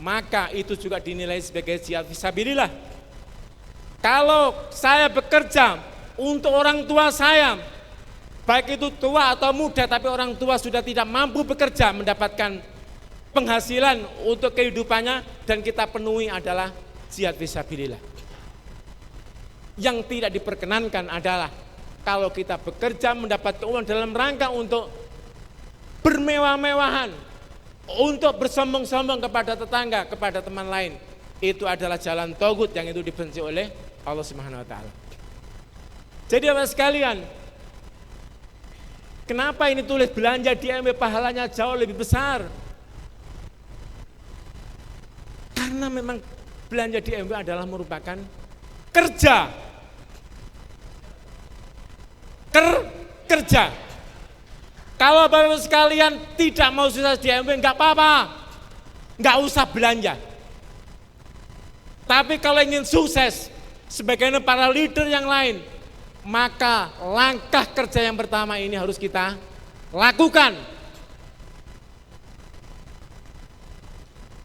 maka itu juga dinilai sebagai jihad fisabilillah. Kalau saya bekerja untuk orang tua saya, baik itu tua atau muda, tapi orang tua sudah tidak mampu bekerja mendapatkan penghasilan untuk kehidupannya, dan kita penuhi adalah jihad fisabilillah. Yang tidak diperkenankan adalah kalau kita bekerja mendapat keuangan dalam rangka untuk bermewah-mewahan, untuk bersombong-sombong kepada tetangga, kepada teman lain, itu adalah jalan togut yang itu dibenci oleh Allah Subhanahu wa taala. Jadi Bapak sekalian, kenapa ini tulis belanja di MW pahalanya jauh lebih besar? Karena memang belanja di MW adalah merupakan kerja. Kerja. Kalau Bapak sekalian tidak mau sukses di MW, enggak apa-apa. Enggak usah belanja. Tapi kalau ingin sukses, sebagaimana para leader yang lain, maka langkah kerja yang pertama ini harus kita lakukan.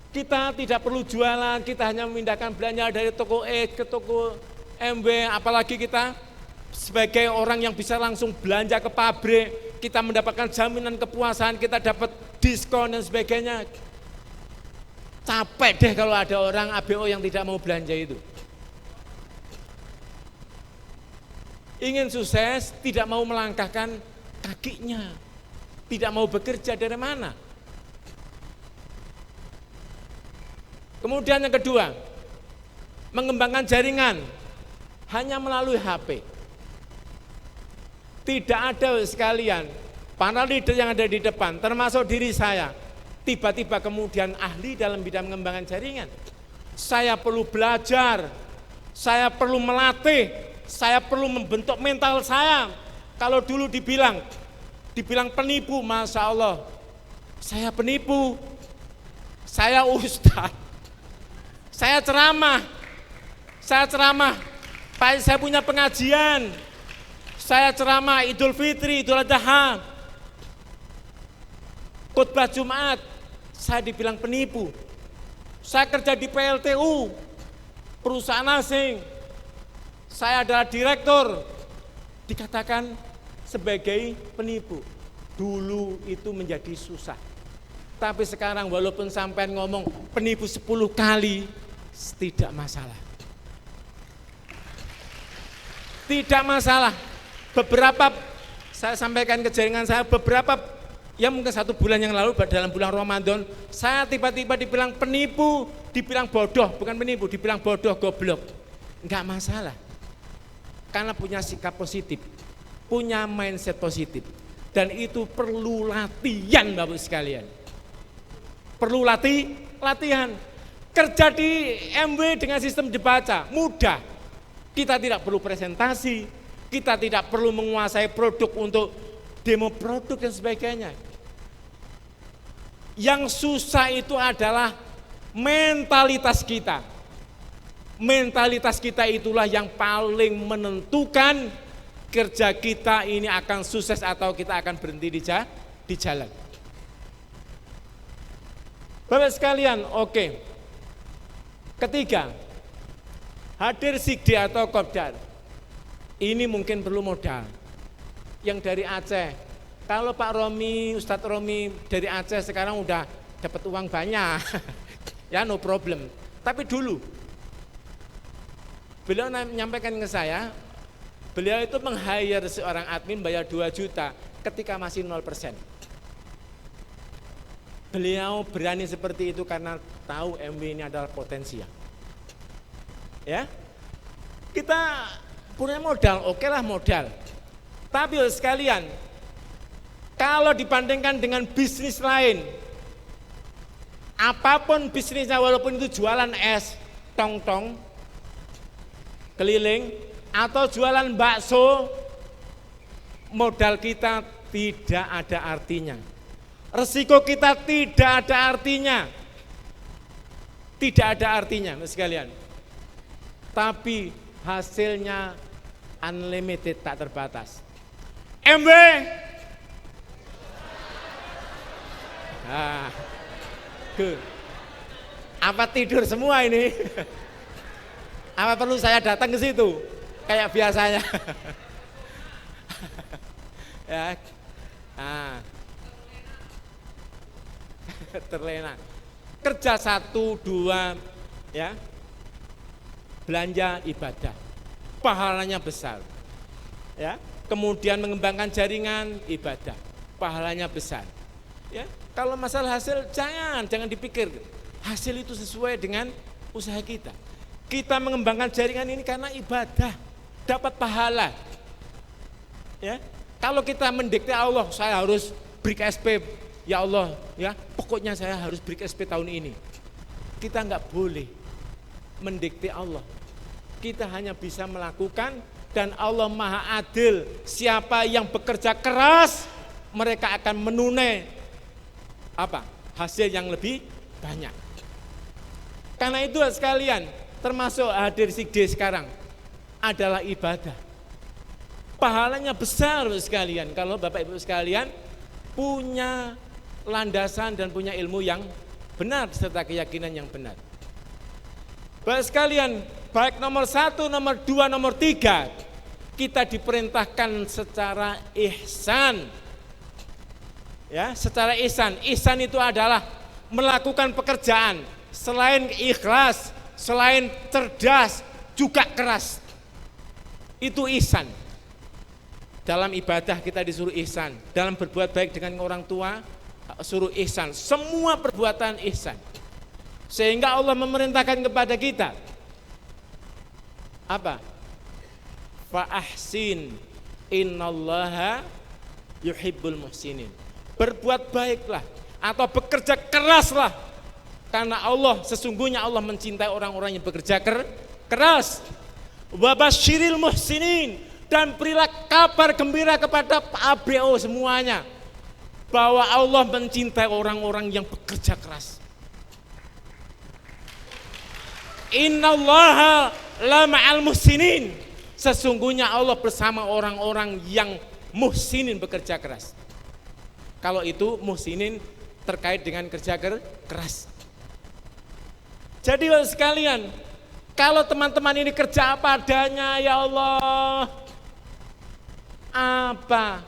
Kita tidak perlu jualan, kita hanya memindahkan belanja dari toko E ke toko MW, apalagi kita sebagai orang yang bisa langsung belanja ke pabrik, kita mendapatkan jaminan kepuasan, kita dapat diskon dan sebagainya. Capek deh kalau ada orang ABO yang tidak mau belanja itu. Ingin sukses, tidak mau melangkahkan kakinya, tidak mau bekerja dari mana. Kemudian yang kedua, mengembangkan jaringan hanya melalui HP. Tidak ada sekalian, para leader yang ada di depan, termasuk diri saya, tiba-tiba kemudian ahli dalam bidang mengembangkan jaringan. Saya perlu belajar, saya perlu melatih, saya perlu membentuk mental saya. Kalau dulu dibilang penipu, Masya Allah, saya penipu, saya ustaz, saya ceramah, saya punya pengajian, saya ceramah Idul Fitri, Idul Adha, khutbah Jumat, saya dibilang penipu. Saya kerja di PLTU, perusahaan asing, saya adalah direktur, dikatakan sebagai penipu. Dulu itu menjadi susah. Tapi sekarang walaupun sampai ngomong penipu 10 kali, tidak masalah. Tidak masalah. Beberapa, saya sampaikan ke jaringan saya, ya mungkin 1 bulan yang lalu dalam bulan Ramadan, saya tiba-tiba dibilang penipu, dibilang bodoh, bukan penipu, dibilang bodoh, goblok. Enggak masalah. Karena punya sikap positif, punya mindset positif. Dan itu perlu latihan Bapak sekalian. Perlu latihan. Kerja di MW dengan sistem dibaca, mudah. Kita tidak perlu presentasi, kita tidak perlu menguasai produk untuk demo produk dan sebagainya. Yang susah itu adalah mentalitas kita. Mentalitas kita itulah yang paling menentukan kerja kita ini akan sukses atau kita akan berhenti di jalan. Bapak sekalian, oke. Ketiga, hadir Sikdi atau Kopdar. Ini mungkin perlu modal. Yang dari Aceh, kalau Pak Romi, Ustadz Romi dari Aceh sekarang udah dapat uang banyak, ya no problem. Tapi dulu, beliau menyampaikan ke saya, beliau itu meng-hire seorang admin bayar 2 juta ketika masih 0%. Beliau berani seperti itu karena tahu MW ini adalah potensial. Ya, kita punya modal, oke lah modal. Tapi sekalian, kalau dibandingkan dengan bisnis lain, apapun bisnisnya, walaupun itu jualan es, tong-tong, keliling, atau jualan bakso, modal kita tidak ada artinya. Resiko kita tidak ada artinya. Tidak ada artinya, sekalian. Tapi hasilnya unlimited, tak terbatas. MW. Nah, apa tidur semua ini? Apa perlu saya datang ke situ? Kayak biasanya. Ya. Nah. Terlena. Kerja 1, 2 ya. Belanja ibadah. Pahalanya besar. Ya. Kemudian mengembangkan jaringan ibadah. Pahalanya besar. Ya. Kalau masalah hasil jangan dipikir. Hasil itu sesuai dengan usaha kita. Kita mengembangkan jaringan ini karena ibadah, dapat pahala. Ya. Kalau kita mendikte Allah, saya harus break SP, ya Allah, ya, pokoknya saya harus break SP tahun ini. Kita enggak boleh mendikte Allah. Kita hanya bisa melakukan dan Allah Maha Adil. Siapa yang bekerja keras, mereka akan menunai hasil yang lebih banyak. Karena itu sekalian, termasuk hadir Sikde sekarang adalah ibadah. Pahalanya besar sekalian kalau Bapak Ibu sekalian punya landasan dan punya ilmu yang benar serta keyakinan yang benar. Bapak sekalian, baik nomor 1, nomor 2, nomor 3, kita diperintahkan secara ihsan. Ya, secara ihsan. Ihsan itu adalah melakukan pekerjaan selain ikhlas, selain cerdas, juga keras. Itu ihsan. Dalam ibadah kita disuruh ihsan, dalam berbuat baik dengan orang tua suruh ihsan, semua perbuatan ihsan. Sehingga Allah memerintahkan kepada kita apa? Fa ahsin innallaha yuhibbul muhsinin. Berbuat baiklah atau bekerja keraslah karena Allah sesungguhnya Allah mencintai orang-orang yang bekerja keras. Wa basyiril muhsinin, dan berilah kabar gembira kepada ABO semuanya bahwa Allah mencintai orang-orang yang bekerja keras. Innallaha la ma'al muhsinin. Sesungguhnya Allah bersama orang-orang yang muhsinin bekerja keras. Kalau itu muhsinin terkait dengan kerja keras. Jadi sekalian, kalau teman-teman ini kerja apa adanya, ya Allah, apa?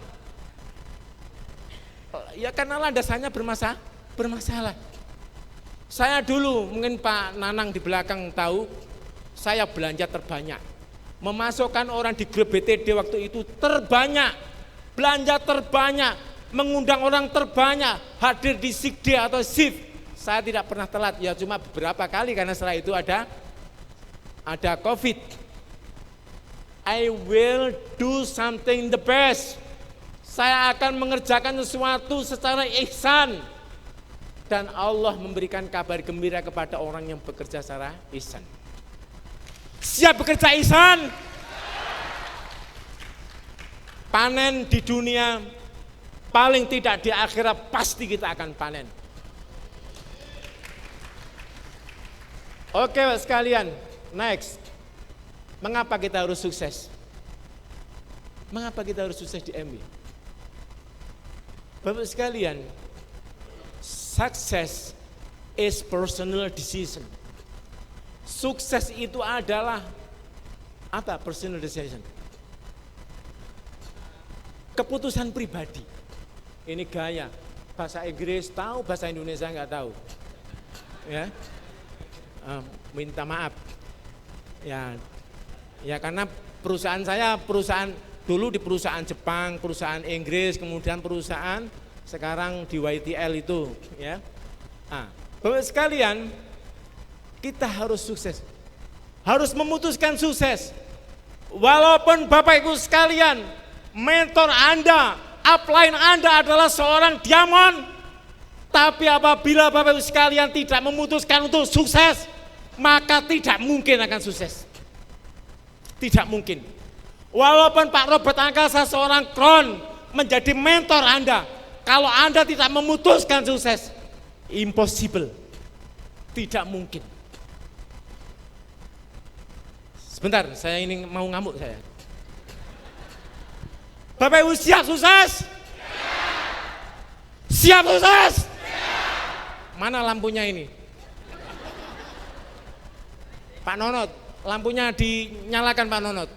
Ya karena landasannya bermasalah. Saya dulu, mungkin Pak Nanang di belakang tahu, saya belanja terbanyak. Memasukkan orang di grup BTD waktu itu terbanyak, belanja terbanyak, mengundang orang terbanyak, hadir di Sikde atau SIF. Saya tidak pernah telat, ya cuma beberapa kali karena setelah itu ada COVID. I will do something the best. Saya akan mengerjakan sesuatu secara ihsan. Dan Allah memberikan kabar gembira kepada orang yang bekerja secara ihsan. Siap bekerja ihsan? Panen di dunia, paling tidak di akhirat pasti kita akan panen. Oke sekalian, next. Mengapa kita harus sukses? Mengapa kita harus sukses di MB? Bapak sekalian, success is personal decision. Sukses itu adalah apa? Personal decision. Keputusan pribadi. Ini gaya. Bahasa Inggris tahu, bahasa Indonesia enggak tahu. Ya. Minta maaf. Ya karena perusahaan saya dulu di perusahaan Jepang, perusahaan Inggris, kemudian perusahaan sekarang di YTL itu, ya. Bapak sekalian, kita harus sukses. Harus memutuskan sukses. Walaupun Bapak Ibu sekalian, mentor Anda, upline Anda adalah seorang diamond, tapi apabila Bapak Ibu sekalian tidak memutuskan untuk sukses, maka tidak mungkin akan sukses. Tidak mungkin. Walaupun Pak Robert Angkasa seorang kron menjadi mentor Anda, kalau Anda tidak memutuskan sukses, impossible. Tidak mungkin. Sebentar, saya ini mau ngamuk saya. Bapak Ibu siap sukses? Siap sukses? Mana lampunya ini? Pak Nonot, lampunya dinyalakan Pak Nonot.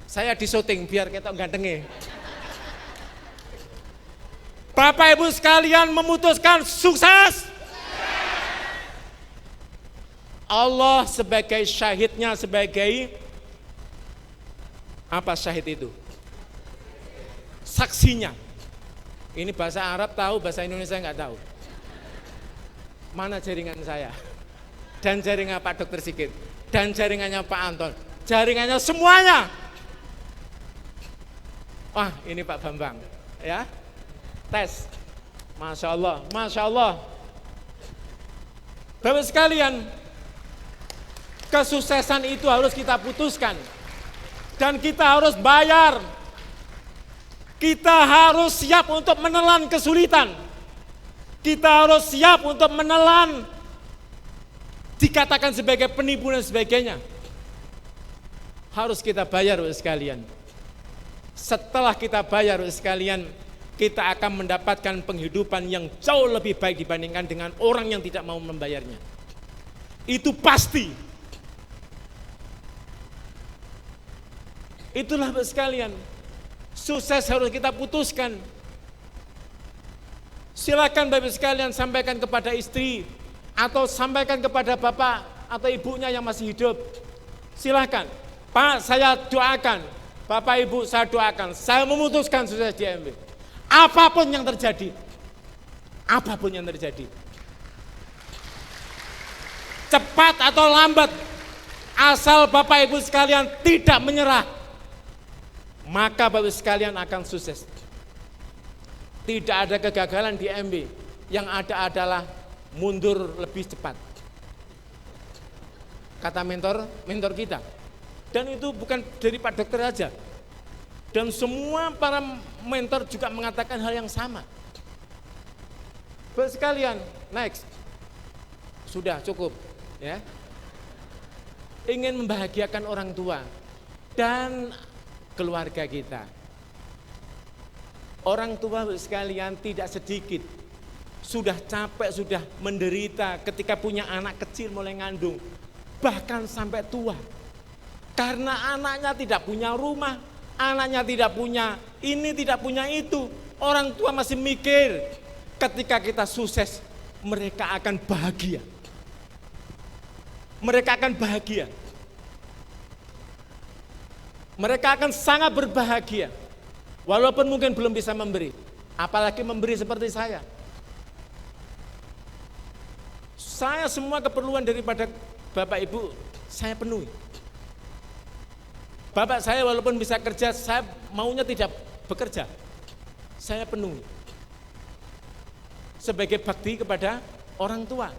Saya di syuting biar kita gantengnya. Bapak Ibu sekalian memutuskan sukses. Allah sebagai syahidnya, sebagai apa syahid itu? Saksinya. Ini bahasa Arab tahu, bahasa Indonesia nggak tahu. Mana jaringan saya? Dan jaringan Pak Dokter Sigit, dan jaringannya Pak Anton, jaringannya semuanya. Wah, ini Pak Bambang, ya. Tes. Masya Allah, Masya Allah. Bapak sekalian, kesuksesan itu harus kita putuskan. Dan kita harus bayar. Kita harus siap untuk menelan kesulitan. Kita harus siap untuk menelan dikatakan sebagai penipu dan sebagainya. Harus kita bayar sekalian. Setelah kita bayar sekalian, kita akan mendapatkan penghidupan yang jauh lebih baik dibandingkan dengan orang yang tidak mau membayarnya. Itu pasti. Itulah sekalian. Sukses harus kita putuskan. Silakan Bapak sekalian sampaikan kepada istri atau sampaikan kepada bapak atau ibunya yang masih hidup. Silakan. Pak, saya doakan. Bapak Ibu, saya doakan. Saya memutuskan sukses di MB. Apapun yang terjadi. Apapun yang terjadi. Cepat atau lambat, asal Bapak Ibu sekalian tidak menyerah, maka Bapak sekalian akan sukses. Tidak ada kegagalan di MB, yang ada adalah mundur lebih cepat. Kata mentor kita. Dan itu bukan dari Pak Dokter aja. Dan semua para mentor juga mengatakan hal yang sama. Bapak sekalian, next. Sudah cukup, ya. Ingin membahagiakan orang tua dan keluarga kita. Orang tua sekalian tidak sedikit sudah capek, sudah menderita ketika punya anak kecil mulai ngandung, bahkan sampai tua. Karena anaknya tidak punya rumah, anaknya tidak punya ini, tidak punya itu. Orang tua masih mikir ketika kita sukses, mereka akan bahagia. Mereka akan bahagia. Mereka akan sangat berbahagia. Walaupun mungkin belum bisa memberi, apalagi memberi seperti saya. Saya semua keperluan daripada Bapak Ibu, saya penuhi. Bapak saya walaupun bisa kerja, saya maunya tidak bekerja. Saya penuhi. Sebagai bakti kepada orang tua.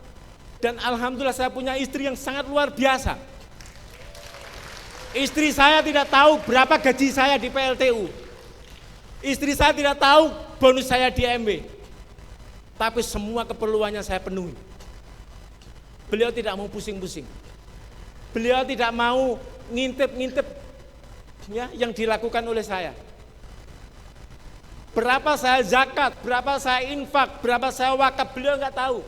Dan alhamdulillah saya punya istri yang sangat luar biasa. Istri saya tidak tahu berapa gaji saya di PLTU. Istri saya tidak tahu bonus saya di MB. Tapi semua keperluannya saya penuhi. Beliau tidak mau pusing-pusing. Beliau tidak mau ngintip-ngintip ya, yang dilakukan oleh saya. Berapa saya zakat, berapa saya infak, berapa saya wakaf, beliau nggak tahu.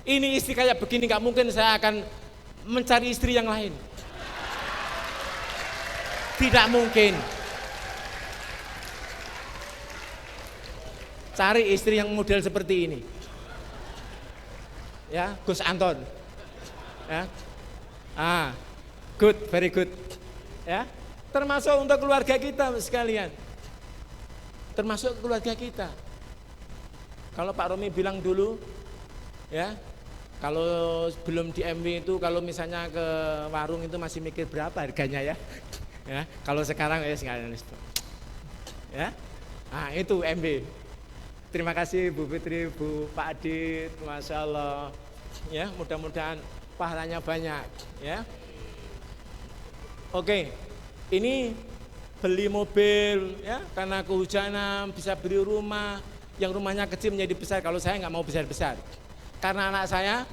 Ini istri kayak begini, nggak mungkin saya akan mencari istri yang lain. Tidak mungkin. Cari istri yang model seperti ini. Ya, Gus Anton. Ya. Good, very good. Ya. Termasuk untuk keluarga kita sekalian. Termasuk keluarga kita. Kalau Pak Romi bilang dulu, ya, kalau belum di MW itu, kalau misalnya ke warung itu masih mikir berapa harganya ya. Ya, kalau sekarang ya sekalian. Ya. Nah, itu MW. Terima kasih Bu Fitri, Bu Pak Adit, Masya Allah. Ya, mudah-mudahan pahalanya banyak. Ya. Oke, ini beli mobil, ya, karena kehujanan bisa beli rumah, yang rumahnya kecil menjadi besar. Kalau saya nggak mau besar-besar, karena anak saya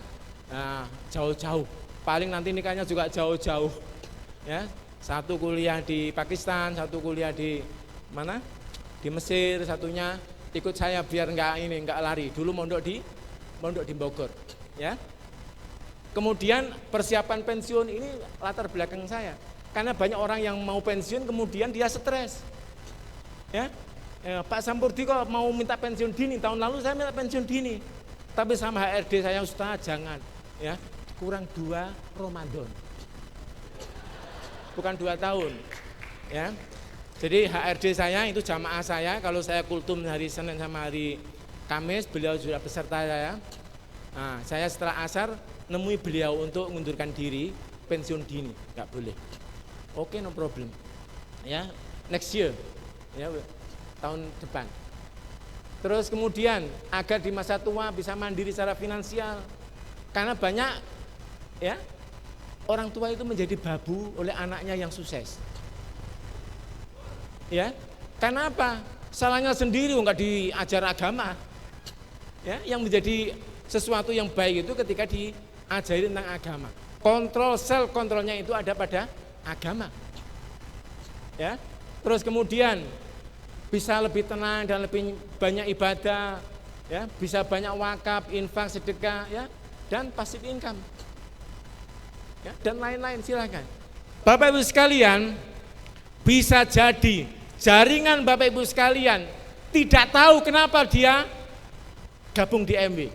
jauh-jauh. Paling nanti nikahnya juga jauh-jauh. Ya, satu kuliah di Pakistan, satu kuliah di mana? Di Mesir, satunya ikut saya biar nggak lari. Dulu mondok di Bogor, ya. Kemudian persiapan pensiun ini latar belakang saya. Karena banyak orang yang mau pensiun kemudian dia stres. Ya. Pak Sampurdi kok mau minta pensiun dini, tahun lalu saya minta pensiun dini. Tapi sama HRD saya, Ustaz jangan, ya kurang 2 Ramadan. Bukan 2 tahun. Ya. Jadi HRD saya itu jamaah saya, kalau saya kultum hari Senin sama hari Kamis, beliau sudah beserta saya. Nah, saya setelah asar nemui beliau untuk mengundurkan diri, pensiun dini, nggak boleh. Oke, no problem. Ya, next year, ya tahun depan. Terus kemudian agar di masa tua bisa mandiri secara finansial, karena banyak ya orang tua itu menjadi babu oleh anaknya yang sukses. Ya, karena apa? Salahnya sendiri, nggak diajar agama. Ya, yang menjadi sesuatu yang baik itu ketika diajari tentang agama. Kontrol self kontrolnya itu ada pada agama. Ya, terus kemudian bisa lebih tenang dan lebih banyak ibadah, ya, bisa banyak wakaf, infak, sedekah, ya, dan passive income, ya, dan lain-lain. Silakan. Bapak Ibu sekalian, bisa jadi jaringan Bapak Ibu sekalian tidak tahu kenapa dia gabung di MW.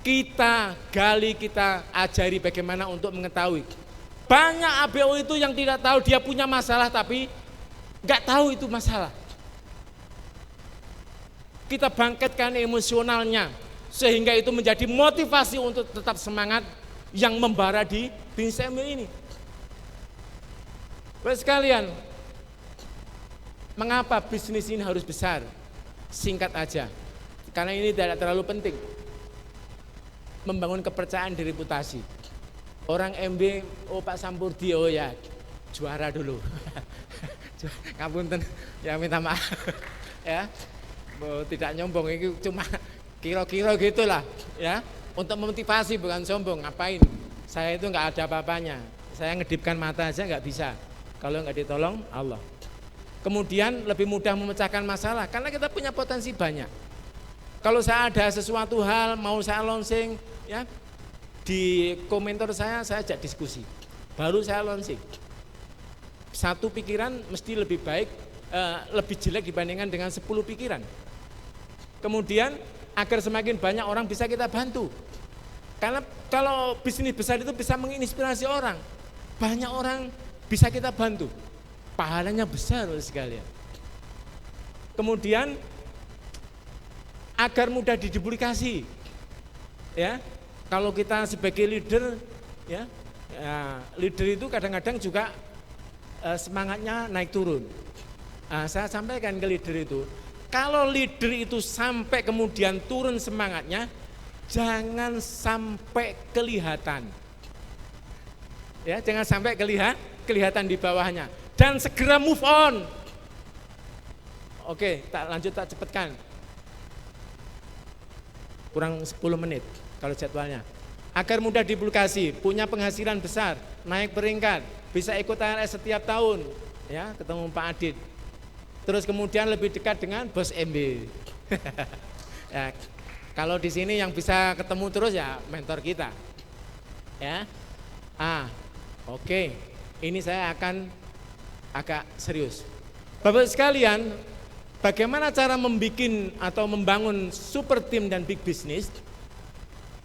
Kita gali, kita ajari bagaimana untuk mengetahui. Banyak ABO itu yang tidak tahu dia punya masalah tapi nggak tahu itu masalah. Kita bangkitkan emosionalnya sehingga itu menjadi motivasi untuk tetap semangat yang membara di bisnis MW ini. Bapak sekalian, mengapa bisnis ini harus besar? Singkat aja, karena ini tidak terlalu penting. Membangun kepercayaan di reputasi. Orang MB, oh Pak Sampurdi, oh ya juara dulu. Ngapunten, ya minta maaf. Ya, tidak nyombong, ini cuma kira-kira gitulah. Ya, untuk memotivasi bukan sombong. Ngapain? Saya itu nggak ada apa-apanya. Saya ngedipkan mata aja nggak bisa. Kalau nggak ditolong Allah. Kemudian lebih mudah memecahkan masalah karena kita punya potensi banyak. Kalau saya ada sesuatu hal mau saya launching, ya di komentar saya ajak diskusi. Baru saya launching. Satu pikiran mesti lebih baik, lebih jelek dibandingkan dengan 10 pikiran. Kemudian agar semakin banyak orang bisa kita bantu. Karena kalau bisnis besar itu bisa menginspirasi orang. Banyak orang bisa kita bantu. Pahalanya besar sekalian. Kemudian agar mudah diduplikasi, ya. Kalau kita sebagai leader, ya leader itu kadang-kadang juga semangatnya naik turun. Saya sampaikan ke leader itu, kalau leader itu sampai kemudian turun semangatnya, jangan sampai kelihatan, ya, jangan sampai kelihatan di bawahnya. Dan segera move on. Oke, tak lanjut, tak cepatkan. Kurang 10 menit kalau jadwalnya. Agar mudah diduplikasi, punya penghasilan besar, naik peringkat, bisa ikut ARS setiap tahun, ya, ketemu Pak Adit. Terus kemudian lebih dekat dengan bos MB. Ya, kalau di sini yang bisa ketemu terus ya mentor kita. Ya. Oke. Ini saya akan agak serius. Bapak sekalian, bagaimana cara membuat atau membangun super team dan big business?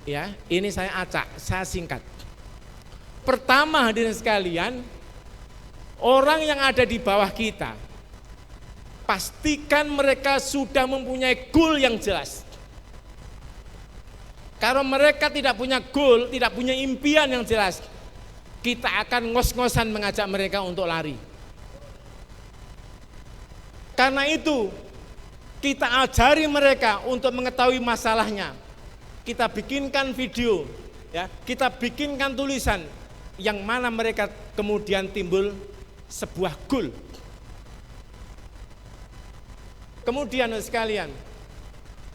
Ya, ini saya acak, saya singkat. Pertama, hadirin sekalian, orang yang ada di bawah kita, pastikan mereka sudah mempunyai goal yang jelas. Kalau mereka tidak punya goal, tidak punya impian yang jelas, kita akan ngos-ngosan mengajak mereka untuk lari. Karena itu kita ajari mereka untuk mengetahui masalahnya. Kita bikinkan video, ya, kita bikinkan tulisan yang mana mereka kemudian timbul sebuah goal. Kemudian sekalian,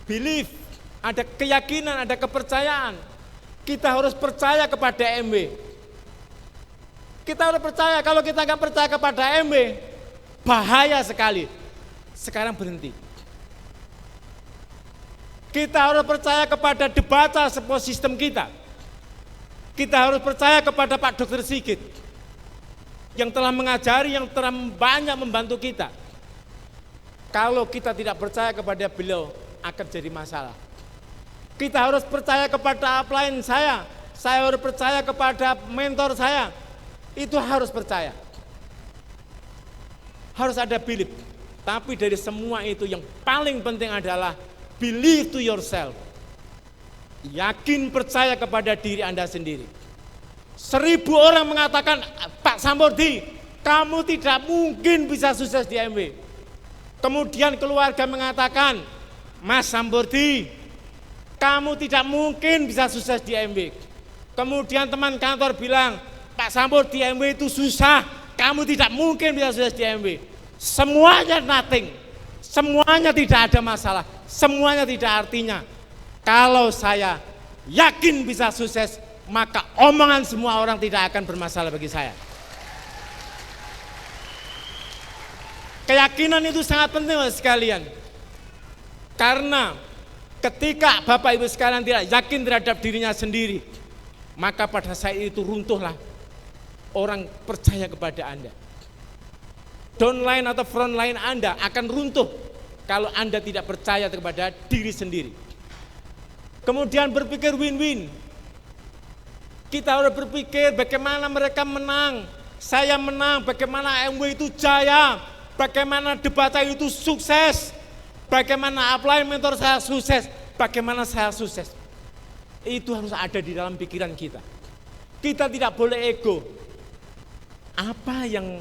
belief, ada keyakinan, ada kepercayaan. Kita harus percaya kepada MW. Kita harus percaya, kalau kita nggak percaya kepada MW, bahaya sekali. Sekarang berhenti. Kita harus percaya kepada Debata support system kita. Kita harus percaya kepada Pak Dr. Sigit yang telah mengajari, yang telah banyak membantu kita. Kalau kita tidak percaya kepada beliau akan jadi masalah. Kita harus percaya kepada upline saya harus percaya kepada mentor saya. Itu harus percaya. Harus ada belief. Tapi dari semua itu yang paling penting adalah believe to yourself. Yakin percaya kepada diri Anda sendiri. 1000 orang mengatakan, Pak Sambordi, kamu tidak mungkin bisa sukses di MW. Kemudian keluarga mengatakan, Mas Sambordi, kamu tidak mungkin bisa sukses di MW. Kemudian teman kantor bilang, Pak Sambordi, MW itu susah, kamu tidak mungkin bisa sukses di MW. Semuanya nothing, semuanya tidak ada masalah, semuanya tidak artinya. Kalau saya yakin bisa sukses, maka omongan semua orang tidak akan bermasalah bagi saya. Keyakinan itu sangat penting sekalian. Karena ketika Bapak Ibu sekalian tidak yakin terhadap dirinya sendiri, maka pada saat itu runtuhlah orang percaya kepada Anda. Downline atau frontline Anda akan runtuh kalau Anda tidak percaya kepada diri sendiri. Kemudian berpikir win-win. Kita harus berpikir bagaimana mereka menang, saya menang, bagaimana MW itu jaya, bagaimana debatnya itu sukses, bagaimana upline mentor saya sukses, bagaimana saya sukses. Itu harus ada di dalam pikiran kita. Kita tidak boleh ego. Apa yang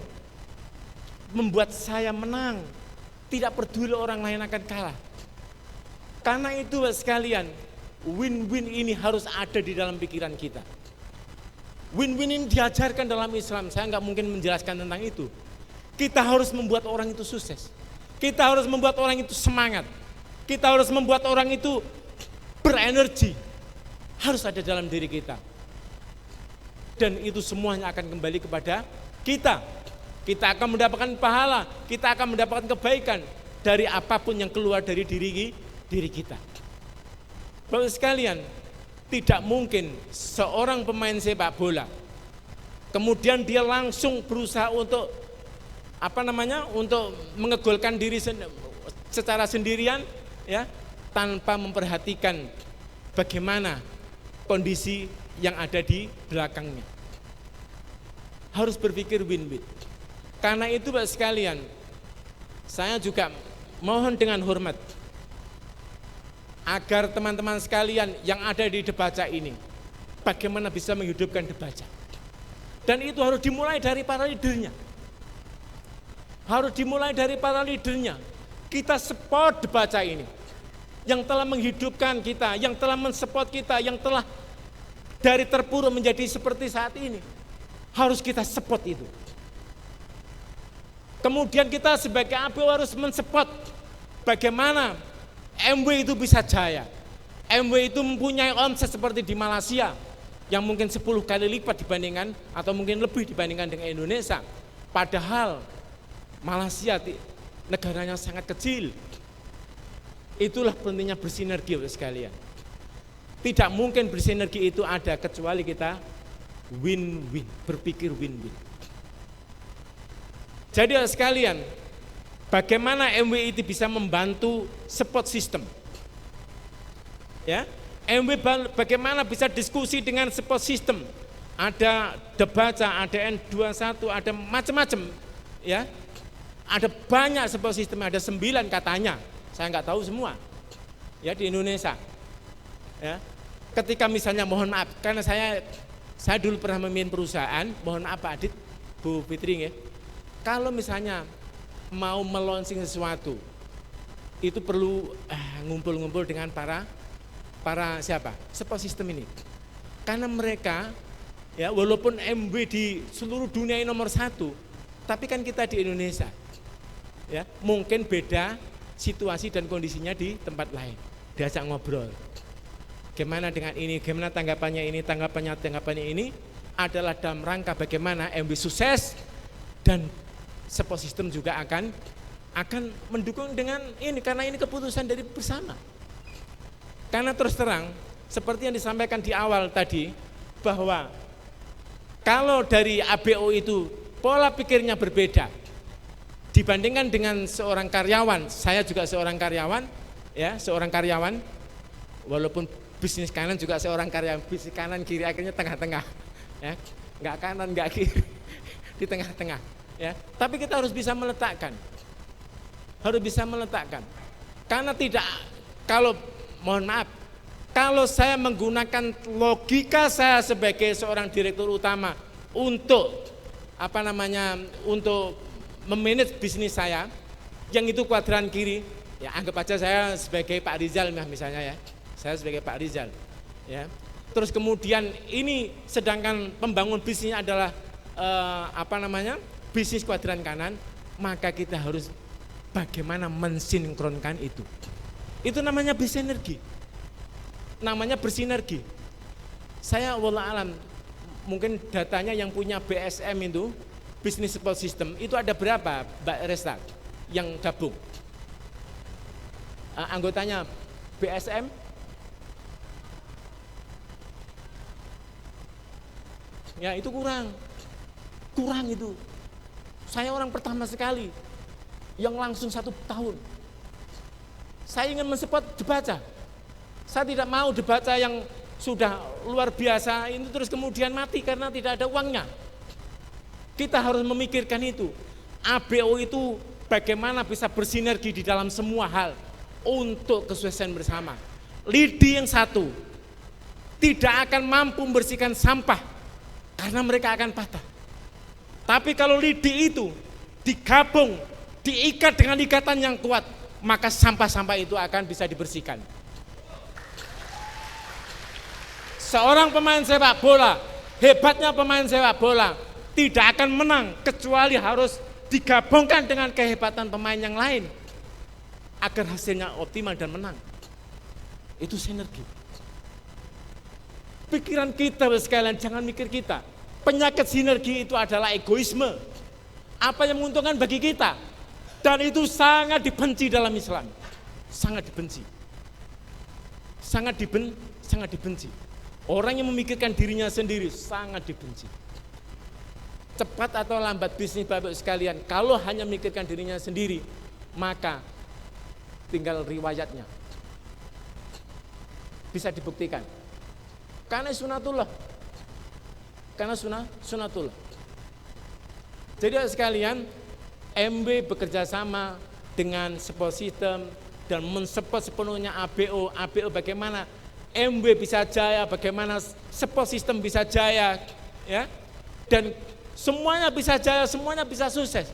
membuat saya menang? Tidak peduli orang lain akan kalah. Karena itu sekalian, win-win ini harus ada di dalam pikiran kita. Win-win ini diajarkan dalam Islam, saya nggak mungkin menjelaskan tentang itu. Kita harus membuat orang itu sukses. Kita harus membuat orang itu semangat. Kita harus membuat orang itu berenergi. Harus ada dalam diri kita. Dan itu semuanya akan kembali kepada kita. Kita akan mendapatkan pahala, kita akan mendapatkan kebaikan dari apapun yang keluar dari diri kita. Bapak sekalian, tidak mungkin seorang pemain sepak bola kemudian dia langsung berusaha untuk untuk mengegolkan diri secara sendirian ya, tanpa memperhatikan bagaimana kondisi yang ada di belakangnya. Harus berpikir win-win. Karena itu Bapak sekalian, saya juga mohon dengan hormat agar teman-teman sekalian yang ada di Debaca ini, bagaimana bisa menghidupkan Debaca. Dan itu harus dimulai dari para leadernya. Harus dimulai dari para leadernya. Kita support Debaca ini. Yang telah menghidupkan kita, yang telah mensupport kita, yang telah dari terpuruk menjadi seperti saat ini. Harus kita support itu. Kemudian kita sebagai ABO harus mensupport bagaimana MW itu bisa jaya. MW itu mempunyai omset seperti di Malaysia yang mungkin 10 kali lipat dibandingkan atau mungkin lebih dibandingkan dengan Indonesia. Padahal Malaysia negaranya sangat kecil. Itulah pentingnya bersinergi sekalian. Tidak mungkin bersinergi itu ada kecuali kita win-win, berpikir win-win. Jadi sekalian, bagaimana MW itu bisa membantu support system? Ya, MW bagaimana bisa diskusi dengan support system? Ada Debaca, ada N21, ada macam-macam, ya. Ada banyak support system, ada 9 katanya. Saya nggak tahu semua. Ya di Indonesia. Ya. Ketika misalnya mohon maaf, karena saya dulu pernah memimpin perusahaan, mohon maaf Pak Adit, Bu Fitri ya. Kalau misalnya mau meluncing sesuatu, itu perlu ngumpul-ngumpul dengan para siapa? Support system ini. Karena mereka ya walaupun MW di seluruh dunia ini nomor 1, tapi kan kita di Indonesia. Ya, mungkin beda situasi dan kondisinya di tempat lain. Diajak ngobrol. Gimana dengan ini? Gimana tanggapannya ini? Tanggapannya ini adalah dalam rangka bagaimana MW sukses dan support system juga akan mendukung dengan ini karena ini keputusan dari bersama. Karena terus terang seperti yang disampaikan di awal tadi bahwa kalau dari ABO itu pola pikirnya berbeda, Dibandingkan dengan seorang karyawan, saya juga seorang karyawan, ya, seorang karyawan, walaupun bisnis kanan juga seorang karyawan, bisnis kanan kiri akhirnya tengah-tengah, ya, nggak kanan nggak kiri, di tengah-tengah, ya. Tapi kita harus bisa meletakkan, karena tidak, kalau mohon maaf, kalau saya menggunakan logika saya sebagai seorang direktur utama untuk untuk memanage bisnis saya, yang itu kuadran kiri, ya anggap aja saya sebagai Pak Rizal misalnya, ya, saya sebagai Pak Rizal, ya. Terus kemudian ini sedangkan pembangun bisnisnya adalah bisnis kuadran kanan, maka kita harus bagaimana mensinkronkan itu. Itu namanya bersinergi, Saya wallah alam, mungkin datanya yang punya BSM itu, Business Support System, itu ada berapa Mbak Resta yang gabung? Anggotanya BSM? Ya itu kurang itu. Saya orang pertama sekali yang langsung 1 tahun. Saya ingin mensupport dibaca. Saya tidak mau dibaca yang sudah luar biasa ini terus kemudian mati karena tidak ada uangnya. Kita harus memikirkan itu. ABO itu bagaimana bisa bersinergi di dalam semua hal untuk kesuksesan bersama. Lidi yang satu tidak akan mampu membersihkan sampah karena mereka akan patah. Tapi kalau lidi itu digabung, diikat dengan ikatan yang kuat, maka sampah-sampah itu akan bisa dibersihkan. Seorang pemain sepak bola, hebatnya pemain sepak bola, tidak akan menang kecuali harus digabungkan dengan kehebatan pemain yang lain agar hasilnya optimal dan menang. Itu sinergi. Pikiran kita sekalian, jangan mikir kita. Penyakit sinergi itu adalah egoisme. Apa yang menguntungkan bagi kita. Dan itu sangat dibenci dalam Islam. Sangat dibenci. Sangat dibenci. Orang yang memikirkan dirinya sendiri sangat dibenci. Cepat atau lambat bisnis Bapak sekalian, kalau hanya memikirkan dirinya sendiri, maka tinggal riwayatnya. Bisa dibuktikan. Karena sunatullah. Jadi sekalian, MB bekerja sama dengan support system dan mensupport sepenuhnya ABO. ABO bagaimana MB bisa jaya, bagaimana support system bisa jaya, ya. Dan semuanya bisa jaya, semuanya bisa sukses.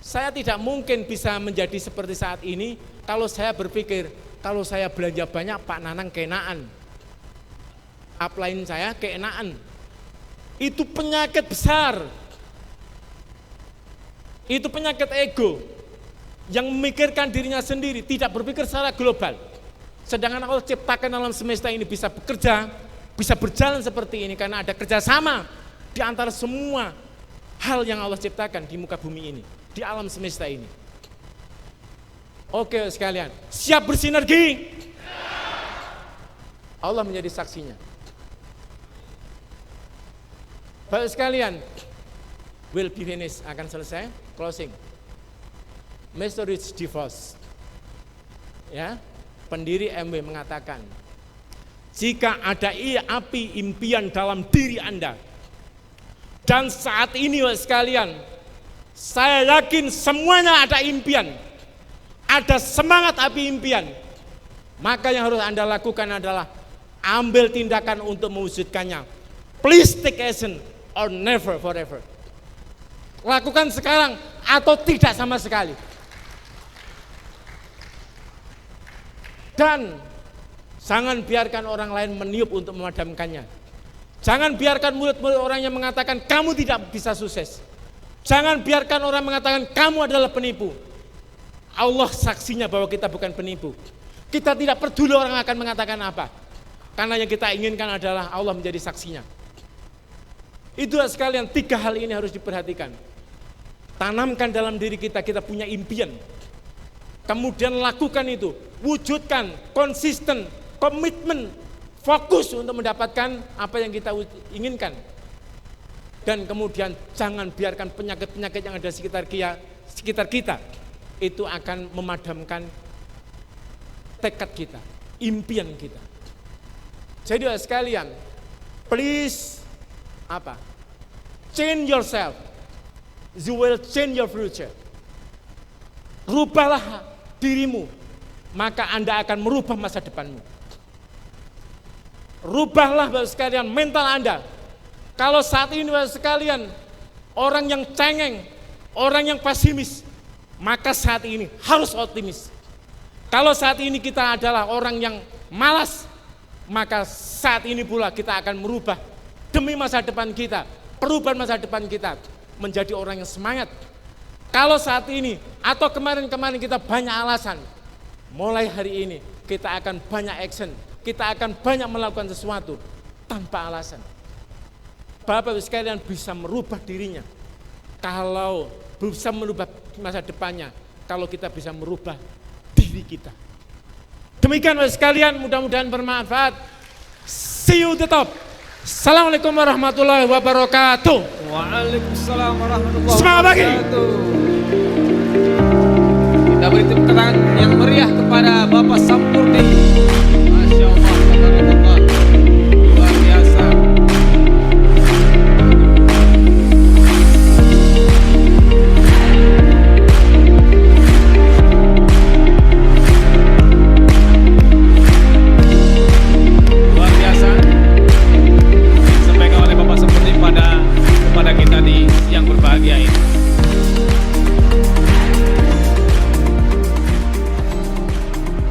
Saya tidak mungkin bisa menjadi seperti saat ini kalau saya berpikir, kalau saya belanja banyak Pak Nanang keenaan. Upline saya keenaan. Itu penyakit besar. Itu penyakit ego yang memikirkan dirinya sendiri, tidak berpikir secara global. Sedangkan Allah ciptakan alam semesta ini bisa bekerja, bisa berjalan seperti ini karena ada kerjasama di antara semua hal yang Allah ciptakan di muka bumi ini, di alam semesta ini. Oke sekalian, siap bersinergi? Allah menjadi saksinya. Bapak sekalian, will be finished, akan selesai, closing. Mr. Rich DeVos, ya, pendiri MW mengatakan, jika ada api impian dalam diri Anda, dan saat ini sekalian, saya yakin semuanya ada impian, ada semangat api impian, maka yang harus Anda lakukan adalah ambil tindakan untuk mewujudkannya. Please take action or never forever. Lakukan sekarang atau tidak sama sekali. Dan jangan biarkan orang lain meniup untuk memadamkannya. Jangan biarkan mulut-mulut orang yang mengatakan kamu tidak bisa sukses. Jangan biarkan orang mengatakan kamu adalah penipu. Allah saksinya bahwa kita bukan penipu. Kita tidak peduli orang akan mengatakan apa. Karena yang kita inginkan adalah Allah menjadi saksinya. Itulah sekalian 3 hal ini harus diperhatikan. Tanamkan dalam diri kita, kita punya impian. Kemudian lakukan itu, wujudkan, konsisten, komitmen, fokus untuk mendapatkan apa yang kita inginkan. Dan kemudian jangan biarkan penyakit-penyakit yang ada di sekitar kita sekitar kita itu akan memadamkan tekad kita, impian kita. Jadi sekalian, please change yourself, you will change your future. Rubahlah dirimu, maka Anda akan merubah masa depanmu. Rubahlah Bapak sekalian mental Anda. Kalau saat ini Bapak sekalian orang yang cengeng, orang yang pesimis, maka saat ini harus optimis. Kalau saat ini kita adalah orang yang malas, maka saat ini pula kita akan merubah demi masa depan kita, perubahan masa depan kita menjadi orang yang semangat. Kalau saat ini atau kemarin-kemarin kita banyak alasan, mulai hari ini kita akan banyak action, kita akan banyak melakukan sesuatu tanpa alasan. Bapak Ibu sekalian bisa merubah dirinya kalau bisa merubah masa depannya, kalau kita bisa merubah diri kita. Demikian Bapak sekalian, mudah-mudahan bermanfaat. See you the top. Assalamualaikum warahmatullahi wabarakatuh. Waalaikumsalam warahmatullahi Semangat pagi. wabarakatuh. Kita beri tepuk tangan yang meriah kepada Bapak Sampurdi. Masya Allah, tabarakallah. Luar biasa. Luar biasa. Disampaikan oleh Bapak Sampurdi kepada kita di siang berbahagia ini.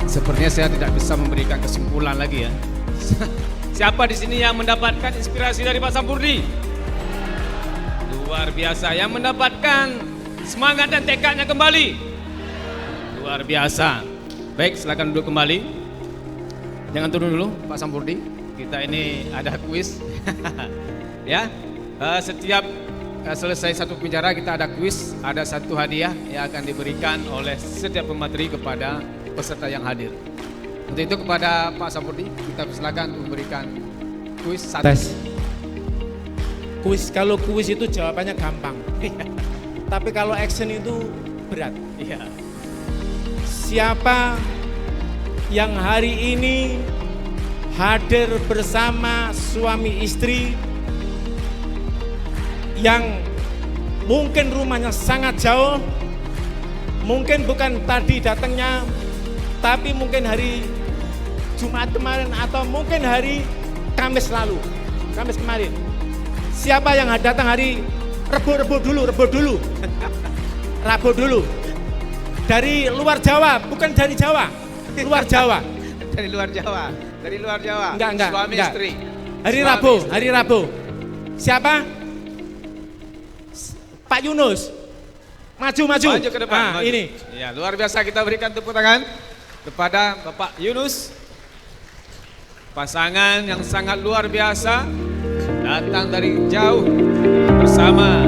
Sepertinya saya tidak bisa memberikan kesimpulan lagi ya. Siapa di sini yang mendapatkan inspirasi dari Pak Sampurdi? Luar biasa, yang mendapatkan semangat dan tekadnya kembali. Luar biasa. Baik, silakan duduk kembali. Jangan turun dulu Pak Sampurdi. Kita ini ada kuis. Ya, setiap selesai satu pembicara kita ada kuis, ada satu hadiah yang akan diberikan oleh setiap pemateri kepada peserta yang hadir. Untuk itu kepada Pak Sampurdi kita persilakan untuk memberikan kuis satu. Tes. Kuis, kalau kuis itu jawabannya gampang. Tapi kalau action itu berat. Iya. Siapa yang hari ini hadir bersama suami istri yang mungkin rumahnya sangat jauh, mungkin bukan tadi datangnya, tapi mungkin hari Jumat kemarin atau mungkin hari Kamis lalu, Kamis kemarin. Siapa yang datang hari Rabu dulu, Rabu dulu. Dari luar Jawa, bukan dari Jawa, luar Jawa. Dari luar Jawa, dari luar Jawa. Enggak, Suami enggak. istri. Hari Suami Rabu, istri. hari Rabu. Siapa? Pak Yunus. Maju. Maju ke depan. Ah, maju. ini. Ya, luar biasa, kita berikan tepuk tangan kepada Bapak Yunus. Pasangan yang sangat luar biasa, datang dari jauh bersama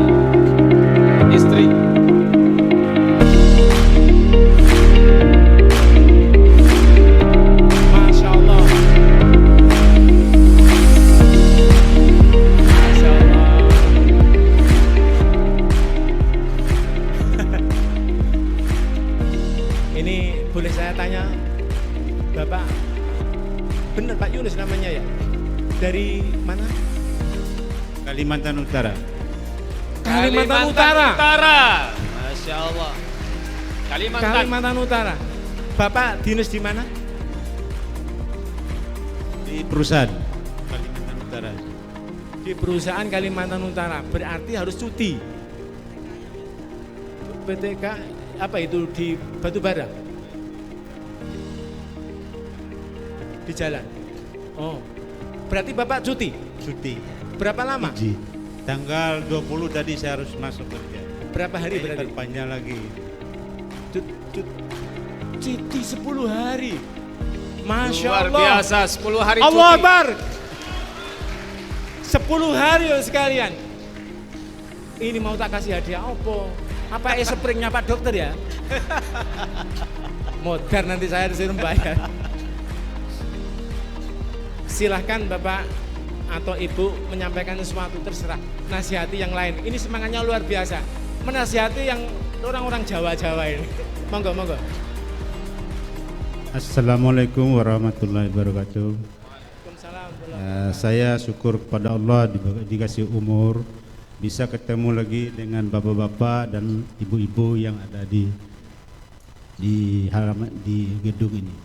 istri. Masya Allah. Masya Allah. Ini boleh saya tanya, Bapak, benar Pak Yunus namanya ya? Dari mana? Kalimantan Utara. Kalimantan Utara. Masya Allah. Kalimantan Utara. Bapak dinas di mana? Di perusahaan Kalimantan Utara. Di perusahaan Kalimantan Utara. Berarti harus cuti. PTK apa itu di Batubara? Di jalan. Oh. Berarti Bapak cuti. Cuti. Berapa lama? Izin. Tanggal 20 tadi saya harus masuk kerja. Berapa hari berarti? Terpanjang lagi. Cuti 10 hari. Masya Luar Allah. biasa, 10 hari Allah cuti. Akbar. 10 hari ya sekalian. Ini mau tak kasih hadiah apa springnya Pak Dokter ya? Modern nanti saya disuruh bayar. Silahkan Bapak atau Ibu menyampaikan sesuatu, terserah. Nasihati yang lain. Ini semangatnya luar biasa. Menasihati yang orang-orang Jawa-Jawa ini. Monggo, monggo. Assalamualaikum warahmatullahi wabarakatuh. Waalaikumsalam. Saya syukur kepada Allah dikasih umur, bisa ketemu lagi dengan bapak-bapak dan ibu-ibu yang ada di halaman di gedung ini.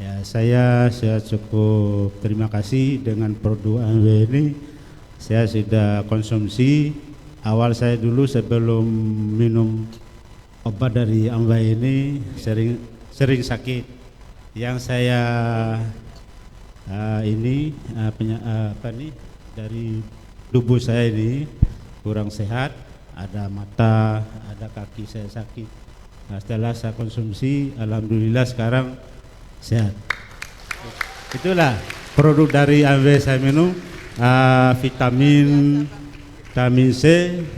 Ya, saya cukup terima kasih dengan produk AMW ini. Saya sudah konsumsi. Awal saya dulu sebelum minum obat dari AMW ini sering sakit. Yang saya dari tubuh saya ini kurang sehat, ada mata, ada kaki saya sakit. Nah, setelah saya konsumsi, alhamdulillah sekarang sehat. Itulah produk dari AMW saya minum, vitamin C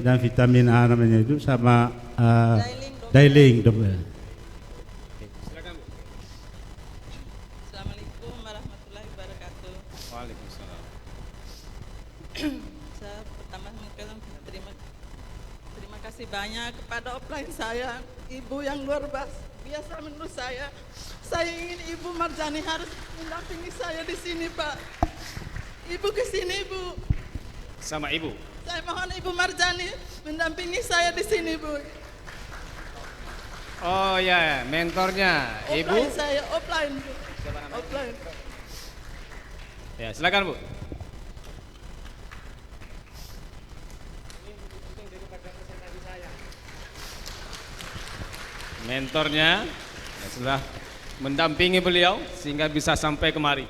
dan vitamin A namanya itu, sama Dailing double. Assalamualaikum warahmatullahi wabarakatuh. Waalaikumsalam. Saya pertama mengucapkan terima kasih banyak kepada offline saya, ibu yang luar biasa menurut saya. Saya ingin Ibu Marjani harus mendampingi saya di sini, Pak. Ibu ke sini, Ibu. Sama Ibu. Saya mohon Ibu Marjani mendampingi saya di sini, Bu. Oh ya, mentornya Ibu. Offline saya, offline, Bu. Offline. Ya, silakan Bu. Mentornya ya, sudah mendampingi beliau sehingga bisa sampai kemari.